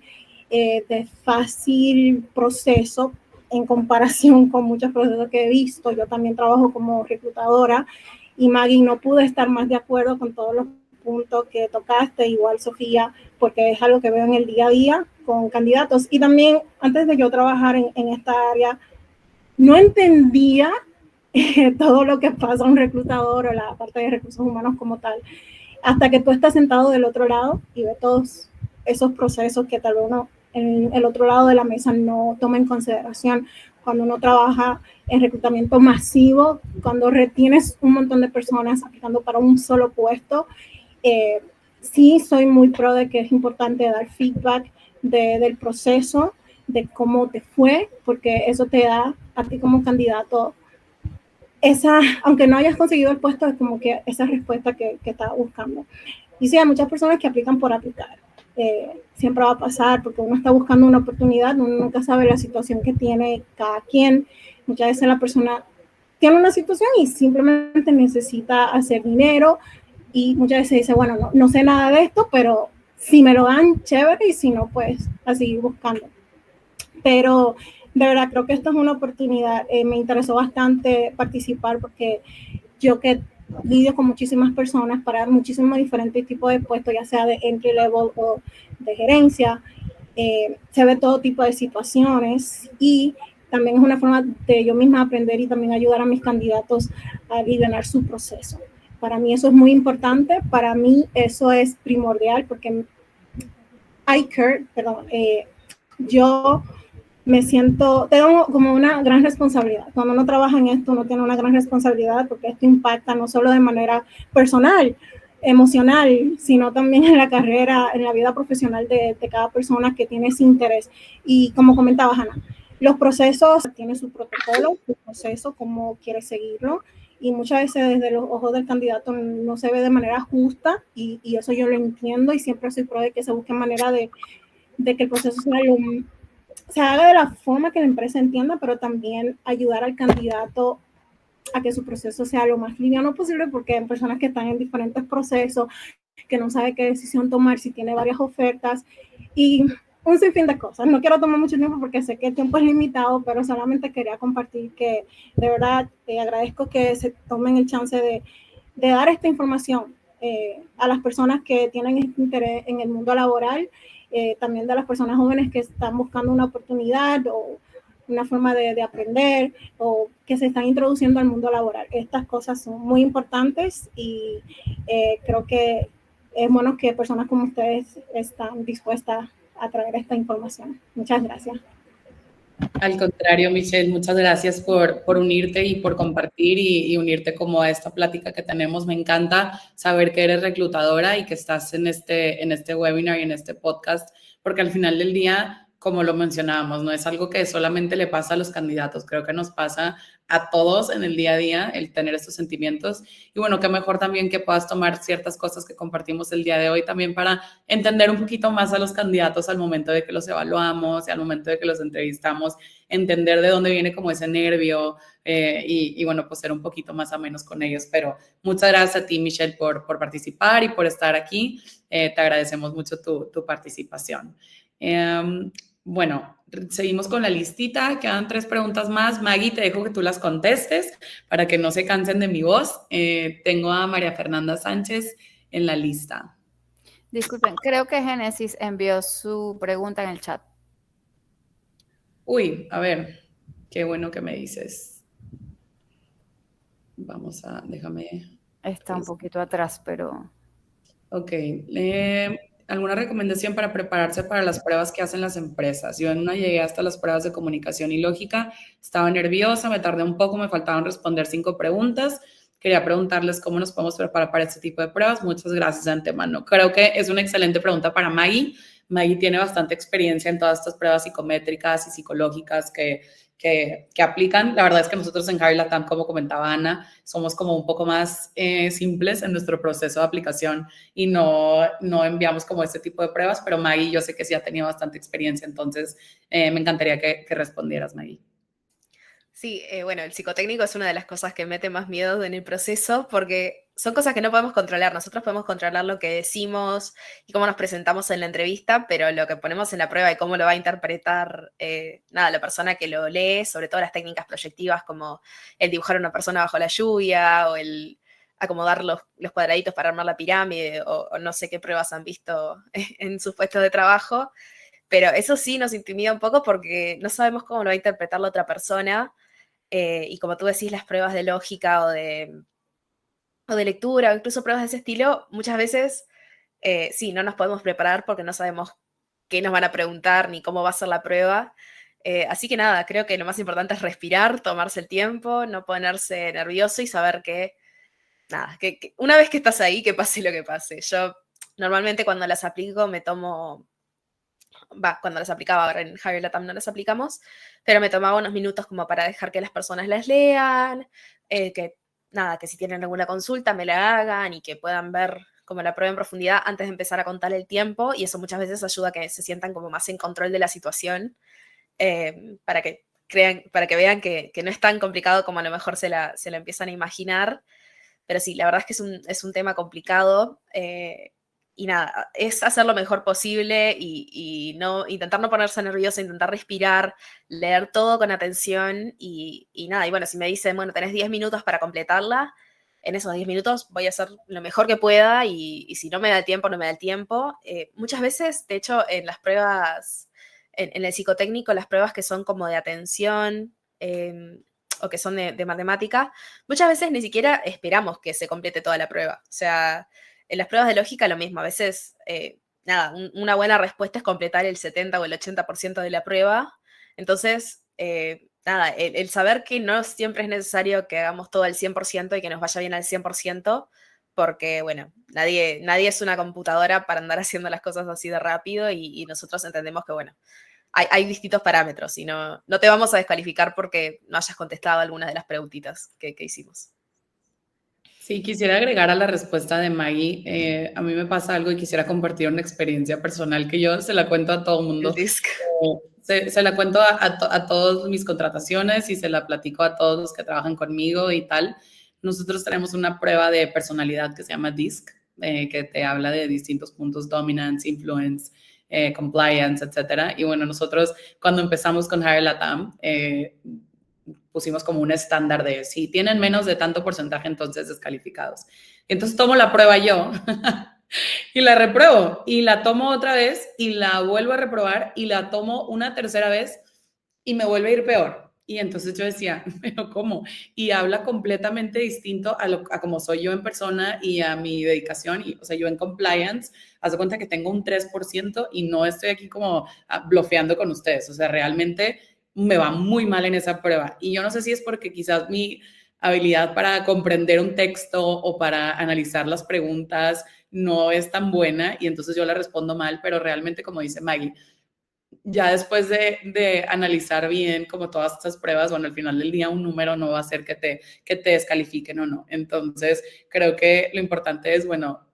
de fácil proceso en comparación con muchos procesos que he visto. Yo también trabajo como reclutadora y Maggie, no pude estar más de acuerdo con todos los puntos que tocaste, igual Sofía, porque es algo que veo en el día a día con candidatos. Y también antes de yo trabajar en esta área, no entendía todo lo que pasa a un reclutador o la parte de recursos humanos como tal, hasta que tú estás sentado del otro lado y ves todos esos procesos que tal vez uno en el otro lado de la mesa no toma en consideración. Cuando uno trabaja en reclutamiento masivo, cuando retienes un montón de personas aplicando para un solo puesto, sí soy muy pro de que es importante dar feedback del proceso, de cómo te fue, porque eso te da a ti como candidato aunque no hayas conseguido el puesto, es como que esa respuesta que estaba buscando. Y sí, hay muchas personas que aplican por aplicar. siempre va a pasar porque uno está buscando una oportunidad, uno nunca sabe la situación que tiene cada quien. Muchas veces la persona tiene una situación y simplemente necesita hacer dinero y muchas veces dice, bueno, no sé nada de esto, pero si me lo dan, chévere, y si no, pues a seguir buscando. Pero de verdad creo que esto es una oportunidad. Me interesó bastante participar porque yo que lidio con muchísimas personas para muchísimos diferentes tipos de puestos, ya sea de entry level o de gerencia, se ve todo tipo de situaciones y también es una forma de yo misma aprender y también ayudar a mis candidatos a aliviar su proceso. Para mí eso es muy importante, para mí eso es primordial porque yo me siento, tengo como una gran responsabilidad. Cuando uno trabaja en esto, uno tiene una gran responsabilidad porque esto impacta no solo de manera personal, emocional, sino también en la carrera, en la vida profesional de cada persona que tiene ese interés. Y como comentaba Hannah, los procesos tienen su protocolo, su proceso, cómo quiere seguirlo. Y muchas veces desde los ojos del candidato no se ve de manera justa y eso yo lo entiendo y siempre soy pro de que se busque manera de que el proceso se haga de la forma que la empresa entienda, pero también ayudar al candidato a que su proceso sea lo más liviano posible, porque hay personas que están en diferentes procesos, que no sabe qué decisión tomar, si tiene varias ofertas y un sinfín de cosas. No quiero tomar mucho tiempo porque sé que el tiempo es limitado, pero solamente quería compartir que de verdad agradezco que se tomen el chance de dar esta información a las personas que tienen este interés en el mundo laboral, también de las personas jóvenes que están buscando una oportunidad o una forma de aprender o que se están introduciendo al mundo laboral. Estas cosas son muy importantes y creo que es bueno que personas como ustedes están dispuestas a traer esta información. Muchas gracias. Al contrario, Michelle, muchas gracias por unirte y por compartir y unirte como a esta plática que tenemos. Me encanta saber que eres reclutadora y que estás en este webinar y en este podcast, porque al final del día, como lo mencionábamos, no es algo que solamente le pasa a los candidatos, creo que nos pasa a todos en el día a día el tener estos sentimientos. Y bueno, qué mejor también que puedas tomar ciertas cosas que compartimos el día de hoy también para entender un poquito más a los candidatos al momento de que los evaluamos y al momento de que los entrevistamos, entender de dónde viene como ese nervio y bueno, pues ser un poquito más a menos con ellos. Pero muchas gracias a ti, Michelle, por participar y por estar aquí. Te agradecemos mucho tu participación. Bueno, seguimos con la listita. Quedan 3 preguntas más. Maggie, te dejo que tú las contestes para que no se cansen de mi voz. Tengo a María Fernanda Sánchez en la lista. Disculpen, creo que Génesis envió su pregunta en el chat. Uy, a ver, qué bueno que me dices. Vamos a, déjame. Está un poquito atrás, pero... Ok. ¿Alguna recomendación para prepararse para las pruebas que hacen las empresas? Yo en una llegué hasta las pruebas de comunicación y lógica, estaba nerviosa, me tardé un poco, me faltaban responder 5 preguntas. Quería preguntarles cómo nos podemos preparar para este tipo de pruebas. Muchas gracias de antemano. Creo que es una excelente pregunta para Maggie. Maggie tiene bastante experiencia en todas estas pruebas psicométricas y psicológicas que aplican. La verdad es que nosotros en Javi Latam, como comentaba Ana, somos como un poco más simples en nuestro proceso de aplicación y no enviamos como este tipo de pruebas, pero Maggie yo sé que sí ha tenido bastante experiencia, entonces me encantaría que respondieras, Maggie. Sí, bueno, el psicotécnico es una de las cosas que mete más miedo en el proceso porque son cosas que no podemos controlar. Nosotros podemos controlar lo que decimos y cómo nos presentamos en la entrevista, pero lo que ponemos en la prueba y cómo lo va a interpretar la persona que lo lee, sobre todo las técnicas proyectivas como el dibujar a una persona bajo la lluvia o el acomodar los cuadraditos para armar la pirámide o no sé qué pruebas han visto en sus puestos de trabajo. Pero eso sí nos intimida un poco porque no sabemos cómo lo va a interpretar la otra persona. Y como tú decís, las pruebas de lógica o de lectura o incluso pruebas de ese estilo, muchas veces sí, no nos podemos preparar porque no sabemos qué nos van a preguntar ni cómo va a ser la prueba. Así que nada, creo que lo más importante es respirar, tomarse el tiempo, no ponerse nervioso y saber que, nada, que una vez que estás ahí, que pase lo que pase. Yo normalmente cuando las aplico me tomo... cuando las aplicaba, ahora en Javier Latam no las aplicamos, pero me tomaba unos minutos como para dejar que las personas las lean, que si tienen alguna consulta me la hagan y que puedan ver como la prueba en profundidad antes de empezar a contar el tiempo, y eso muchas veces ayuda a que se sientan como más en control de la situación, para que vean que no es tan complicado como a lo mejor se la empiezan a imaginar. Pero sí, la verdad es que es un tema complicado, y nada, es hacer lo mejor posible y intentar no ponerse nervioso, intentar respirar, leer todo con atención y nada. Y bueno, si me dicen, bueno, tenés 10 minutos para completarla, en esos 10 minutos voy a hacer lo mejor que pueda y si no me da el tiempo, no me da el tiempo. Muchas veces, de hecho, en las pruebas, en el psicotécnico, las pruebas que son como de atención, o que son de matemática, muchas veces ni siquiera esperamos que se complete toda la prueba. O sea, en las pruebas de lógica lo mismo. A veces, nada, una buena respuesta es completar el 70 o el 80% de la prueba. Entonces, nada, el saber que no siempre es necesario que hagamos todo al 100% y que nos vaya bien al 100%, porque, bueno, nadie es una computadora para andar haciendo las cosas así de rápido y nosotros entendemos que, bueno, hay distintos parámetros y no te vamos a descalificar porque no hayas contestado algunas de las preguntitas que hicimos. Sí, quisiera agregar a la respuesta de Maggie. A mí me pasa algo y quisiera compartir una experiencia personal que yo se la cuento a todo el El mundo. DISC. Se la cuento a todas mis contrataciones y se la platico a todos los que trabajan conmigo y tal. Nosotros tenemos una prueba de personalidad que se llama DISC, que te habla de distintos puntos: dominance, influence, compliance, etcétera. Y bueno, nosotros cuando empezamos con Hire Latam, pusimos como un estándar de si tienen menos de tanto porcentaje, entonces descalificados. Y entonces tomo la prueba yo y la repruebo y la tomo otra vez y la vuelvo a reprobar y la tomo una tercera vez y me vuelve a ir peor. Y entonces yo decía, pero ¿cómo? Y habla completamente distinto a como soy yo en persona y a mi dedicación. Y, o sea, yo en compliance, haz de cuenta que tengo un 3% y no estoy aquí como blofeando con ustedes. O sea, realmente me va muy mal en esa prueba. Y yo no sé si es porque quizás mi habilidad para comprender un texto o para analizar las preguntas no es tan buena y entonces yo la respondo mal, pero realmente, como dice Maggie, ya después de analizar bien como todas estas pruebas, bueno, al final del día un número no va a hacer que te descalifiquen o no. Entonces, creo que lo importante es, bueno,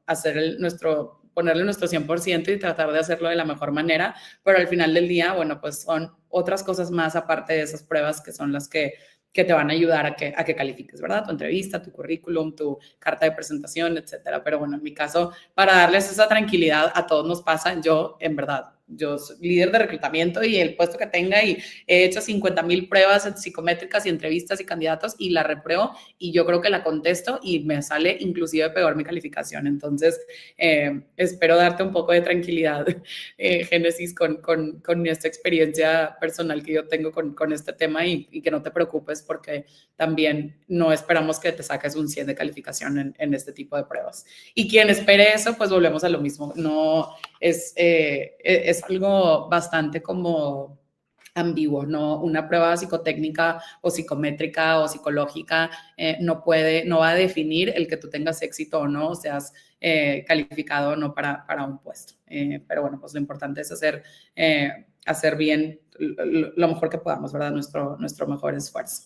ponerle nuestro 100% y tratar de hacerlo de la mejor manera, pero al final del día, bueno, pues son otras cosas más aparte de esas pruebas que son las que te van a ayudar a que califiques, ¿verdad? Tu entrevista, tu currículum, tu carta de presentación, etcétera. Pero bueno, en mi caso, para darles esa tranquilidad, a todos nos pasa, yo, en verdad, yo soy líder de reclutamiento y el puesto que tenga y he hecho 50,000 pruebas psicométricas y entrevistas y candidatos y la repruebo y yo creo que la contesto y me sale inclusive peor mi calificación. Entonces, espero darte un poco de tranquilidad, Génesis, con esta experiencia personal que yo tengo con este tema y que no te preocupes porque también no esperamos que te saques un 100 de calificación en este tipo de pruebas. Y quien espere eso, pues volvemos a lo mismo. No es algo bastante como ambiguo, ¿no? Una prueba psicotécnica o psicométrica o psicológica no va a definir el que tú tengas éxito o no, o seas calificado o no para un puesto. Pero bueno, pues lo importante es hacer bien lo mejor que podamos, ¿verdad? Nuestro mejor esfuerzo.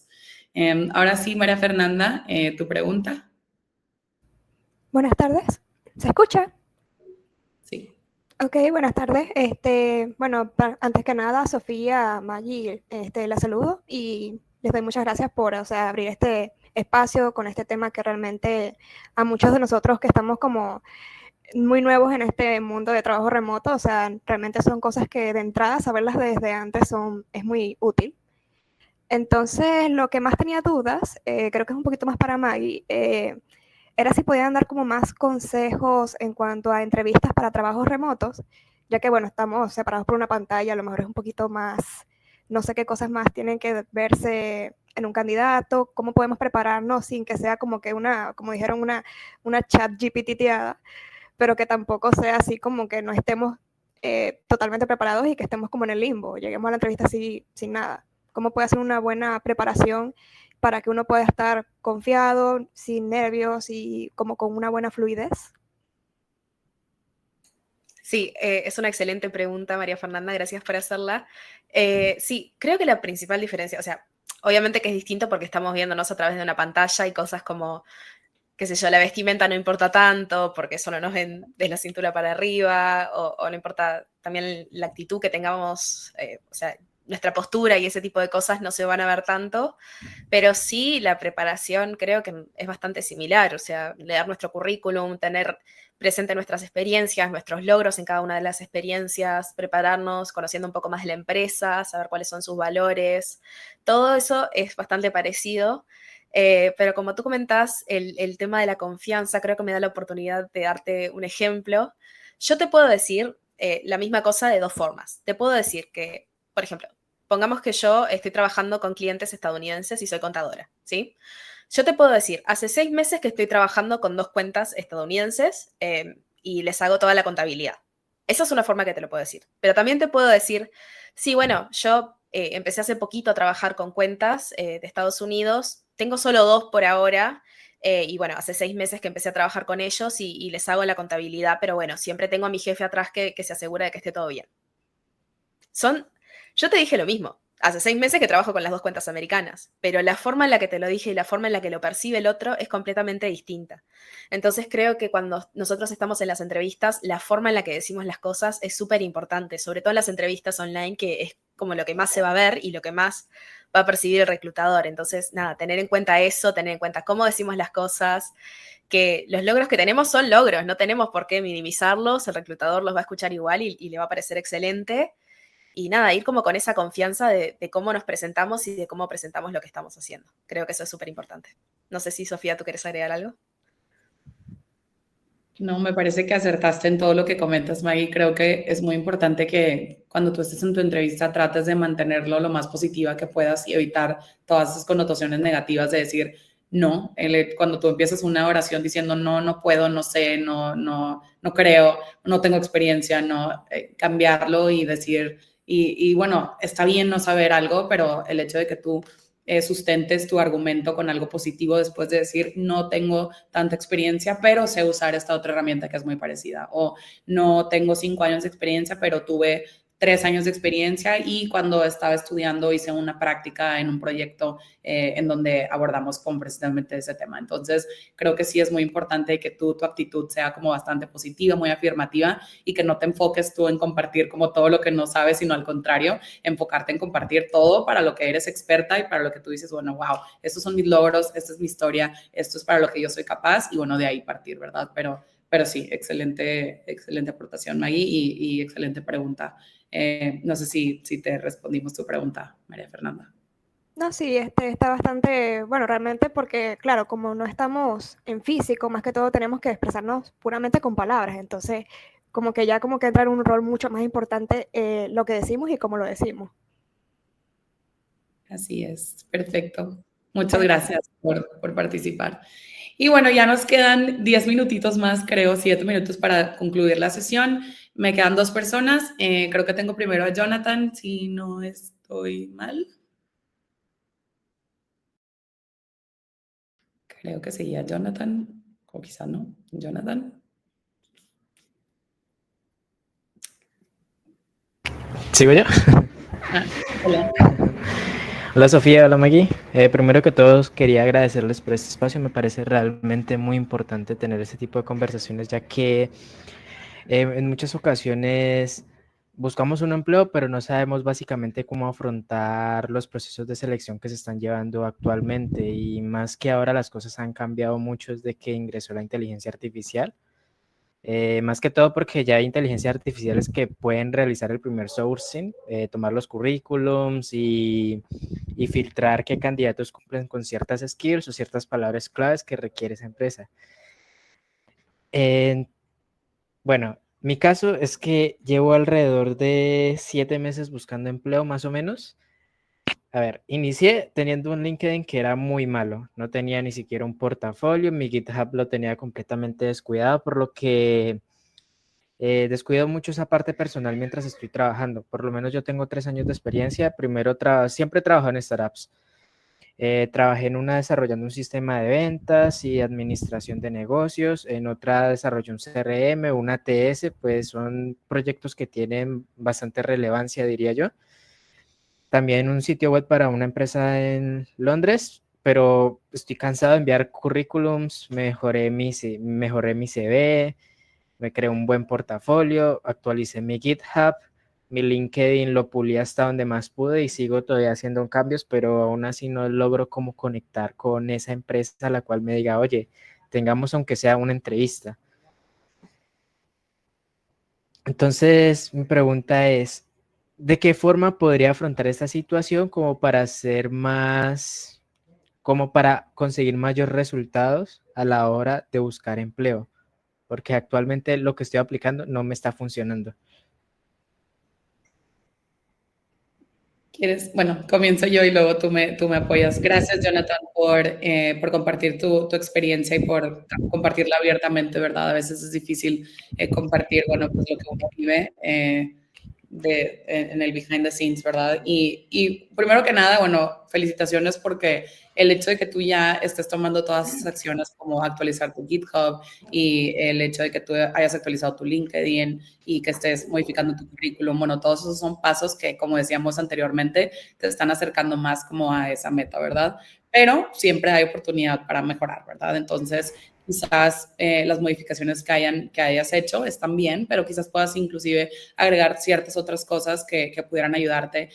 Ahora sí, María Fernanda, tu pregunta. Buenas tardes. ¿Se escucha? Sí. Ok, buenas tardes. Bueno, antes que nada, Sofía, Maggie, la saludo y les doy muchas gracias por, abrir este espacio con este tema que realmente a muchos de nosotros que estamos como muy nuevos en este mundo de trabajo remoto, o sea, realmente son cosas que de entrada saberlas desde antes es muy útil. Entonces, lo que más tenía dudas, creo que es un poquito más para Maggie, era si podían dar como más consejos en cuanto a entrevistas para trabajos remotos, ya que, bueno, estamos separados por una pantalla, a lo mejor es un poquito más, no sé qué cosas más tienen que verse en un candidato, cómo podemos prepararnos sin que sea como que como dijeron, una chat GPT-teada, pero que tampoco sea así como que no estemos totalmente preparados y que estemos como en el limbo, lleguemos a la entrevista así sin nada. ¿Cómo puede hacer una buena preparación para que uno pueda estar confiado, sin nervios y como con una buena fluidez? Sí, es una excelente pregunta, María Fernanda, gracias por hacerla. Sí, creo que la principal diferencia, o sea, obviamente que es distinto porque estamos viéndonos a través de una pantalla y cosas como qué sé yo, la vestimenta no importa tanto porque solo nos ven de la cintura para arriba, o no importa también la actitud que tengamos, o sea, nuestra postura y ese tipo de cosas no se van a ver tanto, pero sí la preparación creo que es bastante similar, o sea, leer nuestro currículum, tener presente nuestras experiencias, nuestros logros en cada una de las experiencias, prepararnos, conociendo un poco más de la empresa, saber cuáles son sus valores, todo eso es bastante parecido. Pero como tú comentás, el tema de la confianza creo que me da la oportunidad de darte un ejemplo. Yo te puedo decir la misma cosa de dos formas. Te puedo decir que, por ejemplo, pongamos que yo estoy trabajando con clientes estadounidenses y soy contadora, ¿sí? Yo te puedo decir, hace 6 meses que estoy trabajando con 2 cuentas estadounidenses y les hago toda la contabilidad. Esa es una forma que te lo puedo decir. Pero también te puedo decir, sí, bueno, yo empecé hace poquito a trabajar con cuentas de Estados Unidos, tengo solo 2 por ahora, y bueno, hace 6 meses que empecé a trabajar con ellos y les hago la contabilidad, pero bueno, siempre tengo a mi jefe atrás que se asegura de que esté todo bien. Yo te dije lo mismo. Hace 6 meses que trabajo con las 2 cuentas americanas, pero la forma en la que te lo dije y la forma en la que lo percibe el otro es completamente distinta. Entonces creo que cuando nosotros estamos en las entrevistas, la forma en la que decimos las cosas es súper importante, sobre todo en las entrevistas online, que es como lo que más se va a ver y lo que más va a percibir el reclutador. Entonces, nada, tener en cuenta eso, tener en cuenta cómo decimos las cosas, que los logros que tenemos son logros, no tenemos por qué minimizarlos, el reclutador los va a escuchar igual y le va a parecer excelente. Y nada, ir como con esa confianza de cómo nos presentamos y de cómo presentamos lo que estamos haciendo. Creo que eso es súper importante. No sé si, Sofía, ¿tú quieres agregar algo? No, me parece que acertaste en todo lo que comentas, Maggie. Creo que es muy importante que cuando tú estés en tu entrevista trates de mantenerlo lo más positiva que puedas y evitar todas esas connotaciones negativas de decir no. Cuando tú empiezas una oración diciendo no, no puedo, no sé, no creo, no tengo experiencia, no, cambiarlo y decir, y bueno, está bien no saber algo, pero el hecho de que tú sustentes tu argumento con algo positivo después de decir no tengo tanta experiencia, pero sé usar esta otra herramienta que es muy parecida, o no tengo 5 años de experiencia, pero tuve 3 años de experiencia y cuando estaba estudiando hice una práctica en un proyecto en donde abordamos con precisamente ese tema. Entonces, creo que sí es muy importante que tu actitud sea como bastante positiva, muy afirmativa y que no te enfoques tú en compartir como todo lo que no sabes, sino al contrario, enfocarte en compartir todo para lo que eres experta y para lo que tú dices, bueno, wow, estos son mis logros, esta es mi historia, esto es para lo que yo soy capaz y bueno, de ahí partir, ¿verdad? Pero sí, excelente aportación, Maggie, y excelente pregunta. No sé si te respondimos tu pregunta, María Fernanda. No, sí, está bastante, bueno, realmente porque, claro, como no estamos en físico, más que todo tenemos que expresarnos puramente con palabras, entonces como que ya como que entra en un rol mucho más importante lo que decimos y cómo lo decimos. Así es, perfecto. Muchas gracias por participar. Y bueno, ya nos quedan 10 minutitos más, creo, 7 minutos para concluir la sesión. Me quedan 2 personas. Creo que tengo primero a Jonathan, si no estoy mal. Creo que seguía Jonathan, o quizá no. Jonathan. ¿Sigo yo? Hola. Hola Sofía, hola Maggie. Primero que todo quería agradecerles por este espacio. Me parece realmente muy importante tener este tipo de conversaciones, ya que en muchas ocasiones buscamos un empleo, pero no sabemos básicamente cómo afrontar los procesos de selección que se están llevando actualmente. Y más que ahora las cosas han cambiado mucho desde que ingresó la inteligencia artificial. Más que todo porque ya hay inteligencias artificiales que pueden realizar el primer sourcing, tomar los currículums y filtrar qué candidatos cumplen con ciertas skills o ciertas palabras claves que requiere esa empresa. Bueno, mi caso es que llevo alrededor de 7 meses buscando empleo más o menos. A ver, inicié teniendo un LinkedIn que era muy malo, no tenía ni siquiera un portafolio, mi GitHub lo tenía completamente descuidado, por lo que descuido mucho esa parte personal mientras estoy trabajando. Por lo menos yo tengo 3 años de experiencia. Primero, siempre he trabajado en startups. Trabajé en una desarrollando un sistema de ventas y administración de negocios, en otra desarrollé un CRM, un ATS, pues son proyectos que tienen bastante relevancia, diría yo. También un sitio web para una empresa en Londres, pero estoy cansado de enviar currículums, mejoré mi CV, me creé un buen portafolio, actualicé mi GitHub, mi LinkedIn lo pulí hasta donde más pude y sigo todavía haciendo cambios, pero aún así no logro como conectar con esa empresa a la cual me diga, oye, tengamos aunque sea una entrevista. Entonces, mi pregunta es, ¿de qué forma podría afrontar esta situación como para ser más, como para conseguir mayores resultados a la hora de buscar empleo? Porque actualmente lo que estoy aplicando no me está funcionando. ¿Quieres? Bueno, comienzo yo y luego tú me apoyas. Gracias, Jonathan, por compartir tu experiencia y por compartirla abiertamente, ¿verdad? A veces es difícil compartir, bueno, pues lo que uno vive en el behind the scenes, ¿verdad? Y primero que nada, bueno, felicitaciones porque el hecho de que tú ya estés tomando todas esas acciones como actualizar tu GitHub y el hecho de que tú hayas actualizado tu LinkedIn y que estés modificando tu currículum, bueno, todos esos son pasos que, como decíamos anteriormente, te están acercando más como a esa meta, ¿verdad? Pero siempre hay oportunidad para mejorar, ¿verdad? Entonces, quizás las modificaciones que hayas hecho están bien, pero quizás puedas inclusive agregar ciertas otras cosas que pudieran ayudarte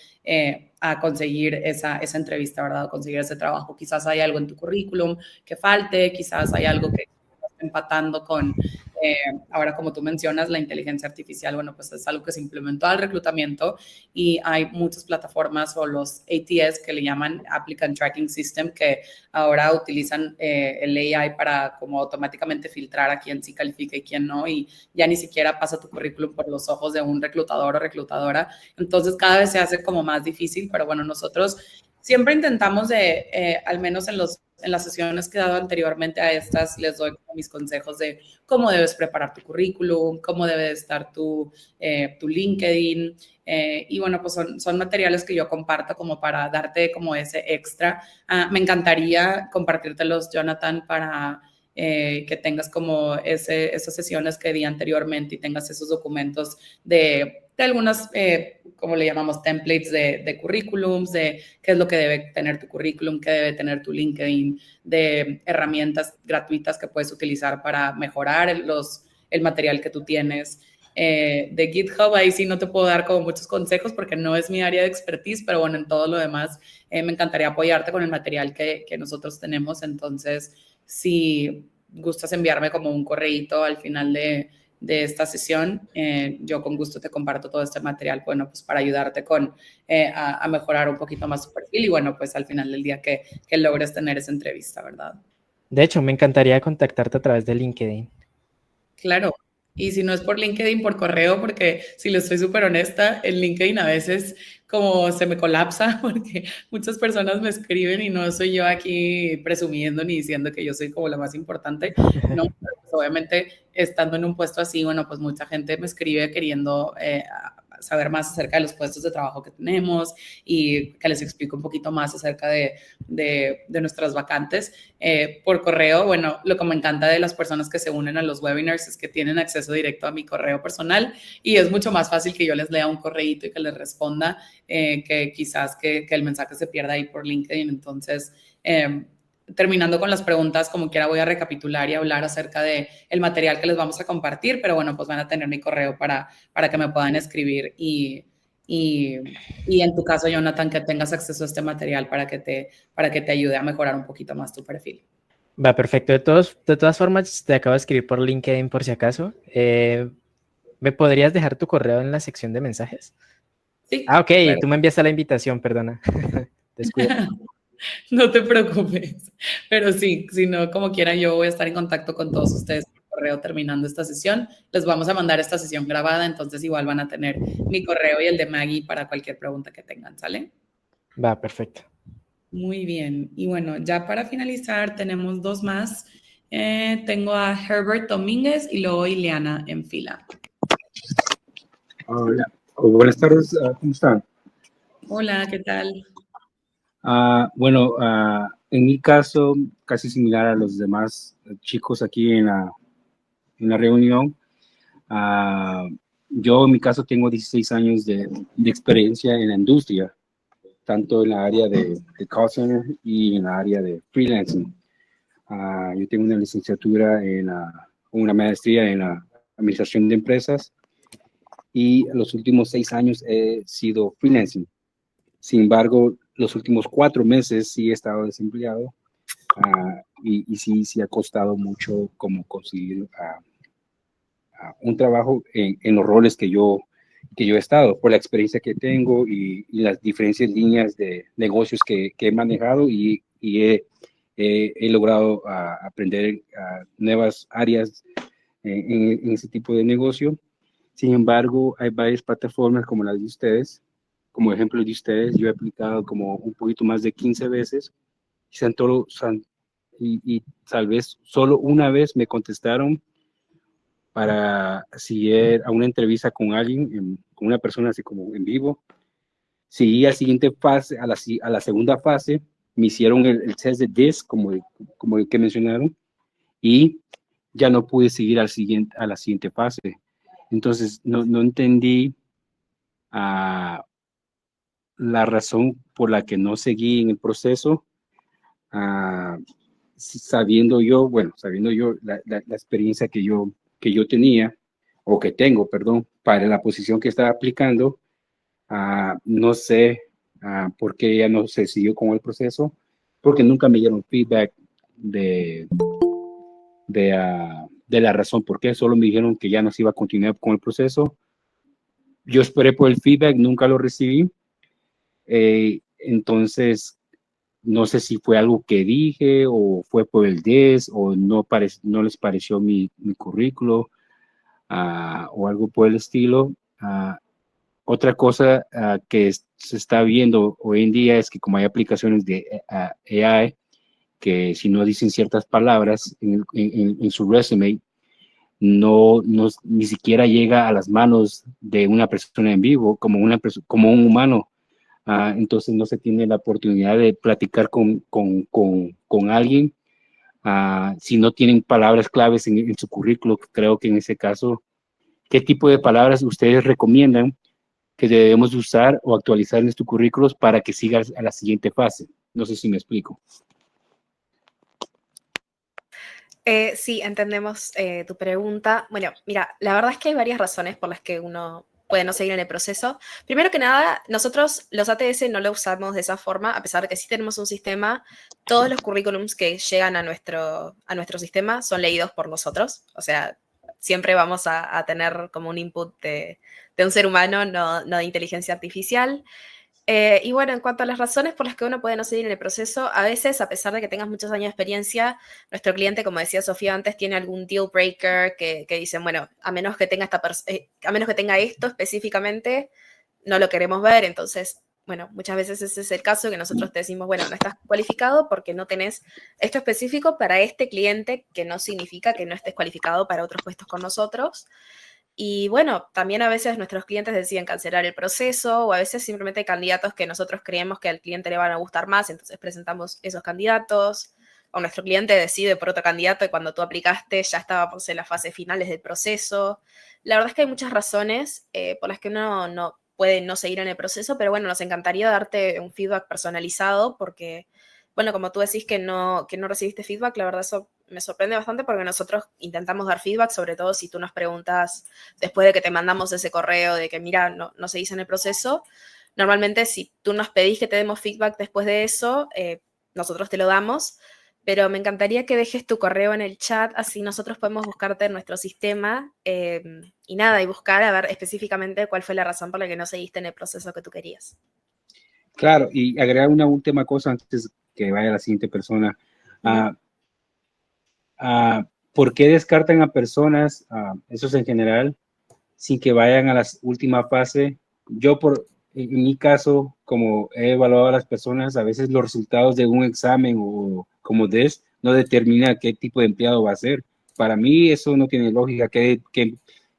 a conseguir esa entrevista, ¿verdad? A conseguir ese trabajo. Quizás hay algo en tu currículum que falte, quizás hay algo que estás empatando con, ahora como tú mencionas, la inteligencia artificial, bueno, pues es algo que se implementó al reclutamiento y hay muchas plataformas o los ATS que le llaman Applicant Tracking System que ahora utilizan el AI para como automáticamente filtrar a quién sí califica y quién no y ya ni siquiera pasa tu currículum por los ojos de un reclutador o reclutadora. Entonces cada vez se hace como más difícil, pero bueno, nosotros siempre intentamos al menos en las sesiones que he dado anteriormente a estas, les doy como mis consejos de cómo debes preparar tu currículum, cómo debe estar tu LinkedIn. Y bueno, pues son materiales que yo comparto como para darte como ese extra. Me encantaría compartírtelos, Jonathan, para que tengas como esas sesiones que di anteriormente y tengas esos documentos de algunas, como le llamamos, templates de currículums, de qué es lo que debe tener tu currículum, qué debe tener tu LinkedIn, de herramientas gratuitas que puedes utilizar para mejorar el material que tú tienes. De GitHub, ahí sí no te puedo dar como muchos consejos porque no es mi área de expertise, pero bueno, en todo lo demás me encantaría apoyarte con el material que nosotros tenemos. Entonces, si gustas enviarme como un correíto al final de esta sesión, yo con gusto te comparto todo este material, bueno, pues para ayudarte a mejorar un poquito más tu perfil y bueno, pues al final del día que logres tener esa entrevista, ¿verdad? De hecho, me encantaría contactarte a través de LinkedIn. Claro. Y si no es por LinkedIn, por correo, porque si le estoy súper honesta, el LinkedIn a veces como se me colapsa porque muchas personas me escriben y no soy yo aquí presumiendo ni diciendo que yo soy como la más importante. No, pues obviamente estando en un puesto así, bueno, pues mucha gente me escribe queriendo saber más acerca de los puestos de trabajo que tenemos y que les explico un poquito más acerca de nuestras vacantes. Por correo, bueno, lo que me encanta de las personas que se unen a los webinars es que tienen acceso directo a mi correo personal y es mucho más fácil que yo les lea un correíto y que les responda que quizás que el mensaje se pierda ahí por LinkedIn. Entonces, terminando con las preguntas, como quiera voy a recapitular y hablar acerca de el material que les vamos a compartir, pero bueno, pues van a tener mi correo para que me puedan escribir y en tu caso, Jonathan, que tengas acceso a este material para que te ayude a mejorar un poquito más tu perfil. Va, perfecto. De todas formas, te acabo de escribir por LinkedIn por si acaso. ¿Me podrías dejar tu correo en la sección de mensajes? Sí. Ah, ok, Claro. tú me enviaste la invitación, perdona. Descuida. No te preocupes, pero sí, si no, como quiera, yo voy a estar en contacto con todos ustedes por correo terminando esta sesión. Les vamos a mandar esta sesión grabada, entonces igual van a tener mi correo y el de Maggie para cualquier pregunta que tengan, ¿sale? Va, perfecto. Muy bien, y bueno, ya para finalizar tenemos dos más. Tengo a Herbert Domínguez y luego Ileana en fila. Hola, buenas tardes, ¿cómo están? Hola, ¿qué tal? Bueno, en mi caso, casi similar a los demás chicos aquí en la reunión, yo en mi caso tengo 16 años de experiencia en la industria. tanto en la área de call center y en la área de freelancing. Yo tengo una licenciatura una maestría en la administración de empresas y los últimos 6 años he sido freelancing. Sin embargo, los últimos 4 meses sí he estado desempleado y sí ha costado mucho como conseguir un trabajo en los roles que yo he estado, por la experiencia que tengo y las diferentes líneas de negocios que he manejado y he logrado aprender nuevas áreas en ese tipo de negocio. Sin embargo, hay varias plataformas como las de ustedes. Como ejemplo de ustedes, yo he aplicado como un poquito más de 15 veces y tal vez solo una vez me contestaron para seguir a una entrevista con alguien, con una persona así como en vivo. Seguí a la siguiente fase, a la segunda fase, me hicieron el test de DISC, como el que mencionaron, y ya no pude seguir a la siguiente fase. Entonces, no entendí la razón por la que no seguí en el proceso, sabiendo yo la experiencia que yo tenía, o que tengo, perdón, para la posición que estaba aplicando. No sé por qué ya no se siguió con el proceso, porque nunca me dieron feedback de la razón por qué, solo me dijeron que ya no se iba a continuar con el proceso. Yo esperé por el feedback, nunca lo recibí. Entonces, no sé si fue algo que dije o fue por el DES o no les pareció mi currículo o algo por el estilo. Otra cosa que se está viendo hoy en día es que como hay aplicaciones de AI que si no dicen ciertas palabras en su resume, ni siquiera llega a las manos de una persona en vivo, como un humano. Entonces no se tiene la oportunidad de platicar con alguien si no tienen palabras claves en su currículo. Creo que en ese caso, ¿qué tipo de palabras ustedes recomiendan que debemos usar o actualizar en estos currículos para que sigas a la siguiente fase? No sé si me explico. Sí, entendemos tu pregunta. Bueno, mira, la verdad es que hay varias razones por las que uno puede no seguir en el proceso. Primero que nada, nosotros los ATS no lo usamos de esa forma, a pesar de que sí tenemos un sistema. Todos los currículums que llegan a nuestro sistema son leídos por nosotros. O sea, siempre vamos a tener como un input de un ser humano, no de inteligencia artificial. Y bueno, en cuanto a las razones por las que uno puede no seguir en el proceso, a veces, a pesar de que tengas muchos años de experiencia, nuestro cliente, como decía Sofía antes, tiene algún deal breaker que dicen, bueno, a menos que tenga esto específicamente, no lo queremos ver. Entonces, bueno, muchas veces ese es el caso que nosotros te decimos, bueno, no estás cualificado porque no tenés esto específico para este cliente, que no significa que no estés cualificado para otros puestos con nosotros. Y bueno, también a veces nuestros clientes deciden cancelar el proceso o a veces simplemente hay candidatos que nosotros creemos que al cliente le van a gustar más, entonces presentamos esos candidatos. O nuestro cliente decide por otro candidato y cuando tú aplicaste ya estábamos en las fases finales del proceso. La verdad es que hay muchas razones por las que uno no puede no seguir en el proceso, pero bueno, nos encantaría darte un feedback personalizado porque, bueno, como tú decís que no recibiste feedback, la verdad eso me sorprende bastante porque nosotros intentamos dar feedback, sobre todo si tú nos preguntas después de que te mandamos ese correo de que, mira, no seguís en el proceso. Normalmente, si tú nos pedís que te demos feedback después de eso, nosotros te lo damos, pero me encantaría que dejes tu correo en el chat, así nosotros podemos buscarte en nuestro sistema y nada, y buscar a ver específicamente cuál fue la razón por la que no seguiste en el proceso que tú querías. Claro, y agregar una última cosa antes que vaya la siguiente persona. ¿Por qué descartan a personas, eso es en general, sin que vayan a la última fase? En mi caso, como he evaluado a las personas, a veces los resultados de un examen o como DES no determina qué tipo de empleado va a ser. Para mí eso no tiene lógica, que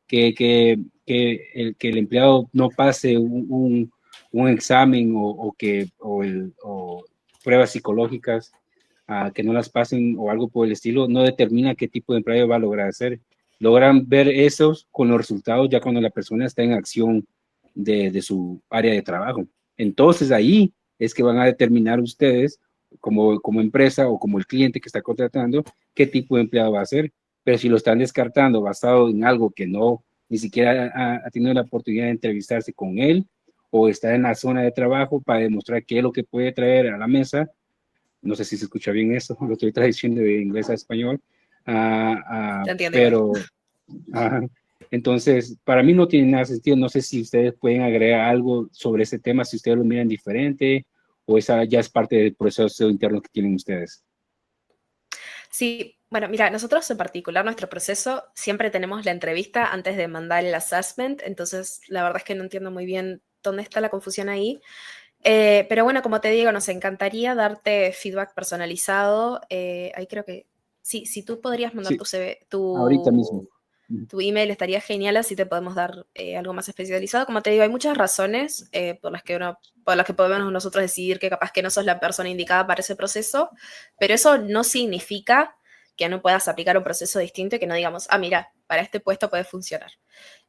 el empleado no pase un examen o pruebas psicológicas, que no las pasen o algo por el estilo, no determina qué tipo de empleo va a lograr hacer. Logran ver esos con los resultados ya cuando la persona está en acción de su área de trabajo. Entonces ahí es que van a determinar ustedes como empresa o como el cliente que está contratando qué tipo de empleado va a ser. Pero si lo están descartando basado en algo que no, ni siquiera ha tenido la oportunidad de entrevistarse con él o está en la zona de trabajo para demostrar qué es lo que puede traer a la mesa, no sé si se escucha bien eso, lo estoy traduciendo de inglés a español, Te entiendo pero entonces para mí no tiene nada de sentido. No sé si ustedes pueden agregar algo sobre ese tema, si ustedes lo miran diferente o esa ya es parte del proceso interno que tienen ustedes. Sí, bueno, mira, nosotros en particular, nuestro proceso, siempre tenemos la entrevista antes de mandar el assessment, entonces la verdad es que no entiendo muy bien dónde está la confusión ahí. Pero bueno, como te digo, nos encantaría darte feedback personalizado. Ahí creo que sí, si tú podrías mandar Sí, tu CV, ahorita mismo. tu email, estaría genial, así te podemos dar algo más especializado. Como te digo, hay muchas razones por las que podemos nosotros decidir que capaz que no sos la persona indicada para ese proceso, pero eso no significa que no puedas aplicar un proceso distinto y que no digamos, mira, para este puesto puede funcionar.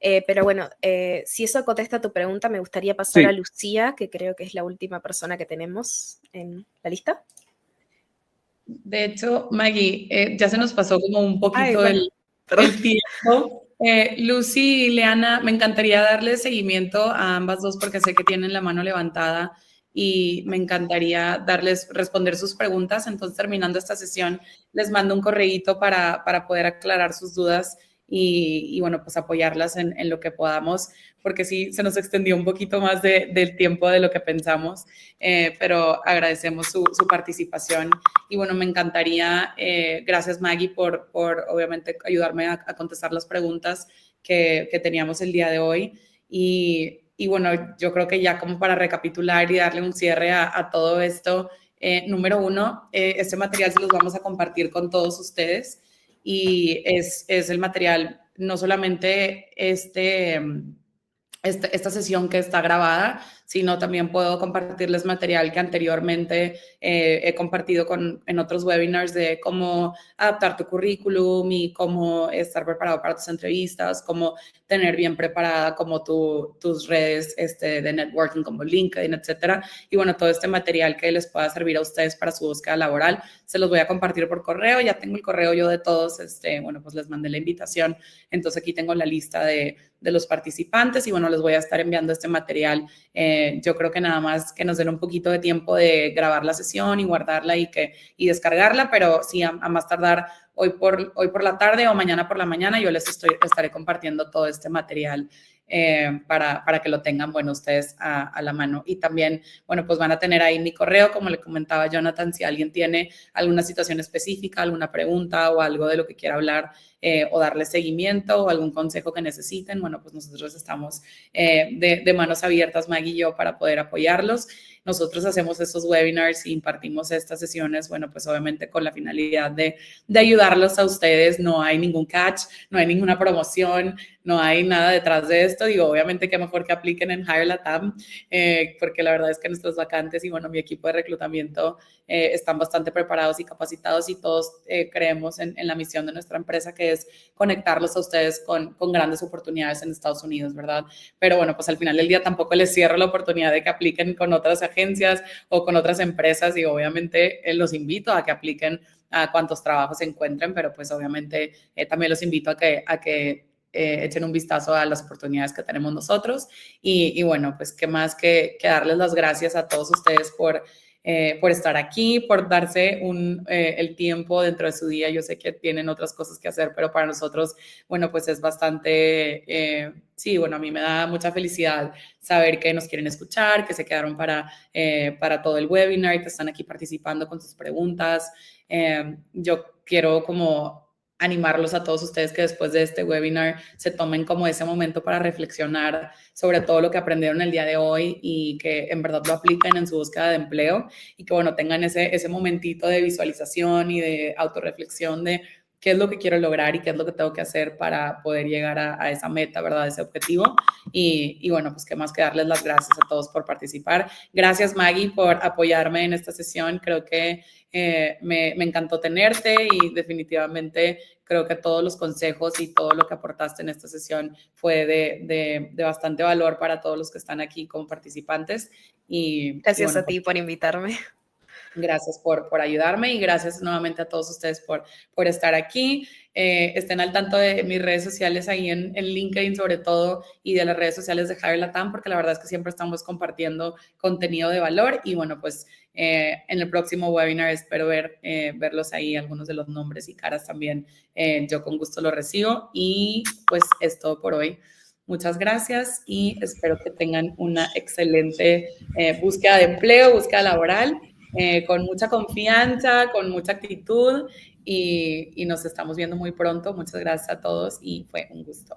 Pero bueno, si eso contesta tu pregunta, me gustaría pasar Sí. a Lucía, que creo que es la última persona que tenemos en la lista. De hecho, Maggie, ya se nos pasó como un poquito bueno, el tiempo. Lucy y Leana, me encantaría darle seguimiento a ambas dos porque sé que tienen la mano levantada y me encantaría responder sus preguntas. Entonces, terminando esta sesión, les mando un correíto para poder aclarar sus dudas y bueno, pues apoyarlas en lo que podamos, porque sí, se nos extendió un poquito más del tiempo de lo que pensamos, pero agradecemos su participación. Y bueno, me encantaría, gracias Maggie por obviamente ayudarme a contestar las preguntas que teníamos el día de hoy. Y bueno, yo creo que ya como para recapitular y darle un cierre a todo esto, número uno, este material se los vamos a compartir con todos ustedes y es el material, no solamente esta sesión que está grabada, sino también puedo compartirles material que anteriormente he compartido en otros webinars de cómo adaptar tu currículum y cómo estar preparado para tus entrevistas, cómo tener bien preparada como tus redes de networking como LinkedIn, etcétera. Y bueno, todo este material que les pueda servir a ustedes para su búsqueda laboral, se los voy a compartir por correo. Ya tengo el correo yo de todos, bueno, pues les mandé la invitación. Entonces aquí tengo la lista de los participantes y bueno, les voy a estar enviando este material. Yo creo que nada más que nos den un poquito de tiempo de grabar la sesión y guardarla y descargarla, pero sí, a más tardar hoy por la tarde o mañana por la mañana, yo les estaré compartiendo todo este material para que lo tengan, bueno, ustedes a la mano. Y también, bueno, pues van a tener ahí mi correo, como le comentaba Jonathan, si alguien tiene alguna situación específica, alguna pregunta o algo de lo que quiera hablar o darle seguimiento o algún consejo que necesiten, bueno, pues nosotros estamos de manos abiertas, Maggie y yo, para poder apoyarlos. Nosotros hacemos estos webinars y impartimos estas sesiones, bueno, pues obviamente con la finalidad de ayudarlos a ustedes. No hay ningún catch, no hay ninguna promoción, no hay nada detrás de esto. Digo, obviamente que mejor que apliquen en Hire Latam, porque la verdad es que nuestros vacantes y bueno, mi equipo de reclutamiento están bastante preparados y capacitados y todos creemos en la misión de nuestra empresa, que es conectarlos a ustedes con grandes oportunidades en Estados Unidos, ¿verdad? Pero bueno, pues al final del día tampoco les cierro la oportunidad de que apliquen con otras agencias o con otras empresas y obviamente los invito a que apliquen a cuantos trabajos se encuentren, pero pues obviamente también los invito a que echen un vistazo a las oportunidades que tenemos nosotros y bueno, pues qué más que darles las gracias a todos ustedes por estar aquí, por darse el tiempo dentro de su día. Yo sé que tienen otras cosas que hacer, pero para nosotros, bueno, pues es bastante, sí, bueno, a mí me da mucha felicidad saber que nos quieren escuchar, que se quedaron para todo el webinar, que están aquí participando con sus preguntas. Yo quiero como animarlos a todos ustedes que después de este webinar se tomen como ese momento para reflexionar sobre todo lo que aprendieron el día de hoy y que en verdad lo apliquen en su búsqueda de empleo y que bueno, tengan ese momentito de visualización y de autorreflexión de qué es lo que quiero lograr y qué es lo que tengo que hacer para poder llegar a esa meta, ¿verdad? A ese objetivo. Y bueno, pues qué más que darles las gracias a todos por participar. Gracias, Maggie, por apoyarme en esta sesión. Creo que me encantó tenerte y definitivamente creo que todos los consejos y todo lo que aportaste en esta sesión fue de bastante valor para todos los que están aquí como participantes. Gracias bueno, a ti por invitarme. Gracias por ayudarme y gracias nuevamente a todos ustedes por estar aquí. Estén al tanto de mis redes sociales ahí en LinkedIn sobre todo y de las redes sociales de Hire Latam, porque la verdad es que siempre estamos compartiendo contenido de valor y bueno, pues en el próximo webinar espero verlos ahí, algunos de los nombres y caras también. Yo con gusto los recibo y pues es todo por hoy. Muchas gracias y espero que tengan una excelente búsqueda de empleo, búsqueda laboral. Con mucha confianza, con mucha actitud y nos estamos viendo muy pronto. Muchas gracias a todos y fue un gusto.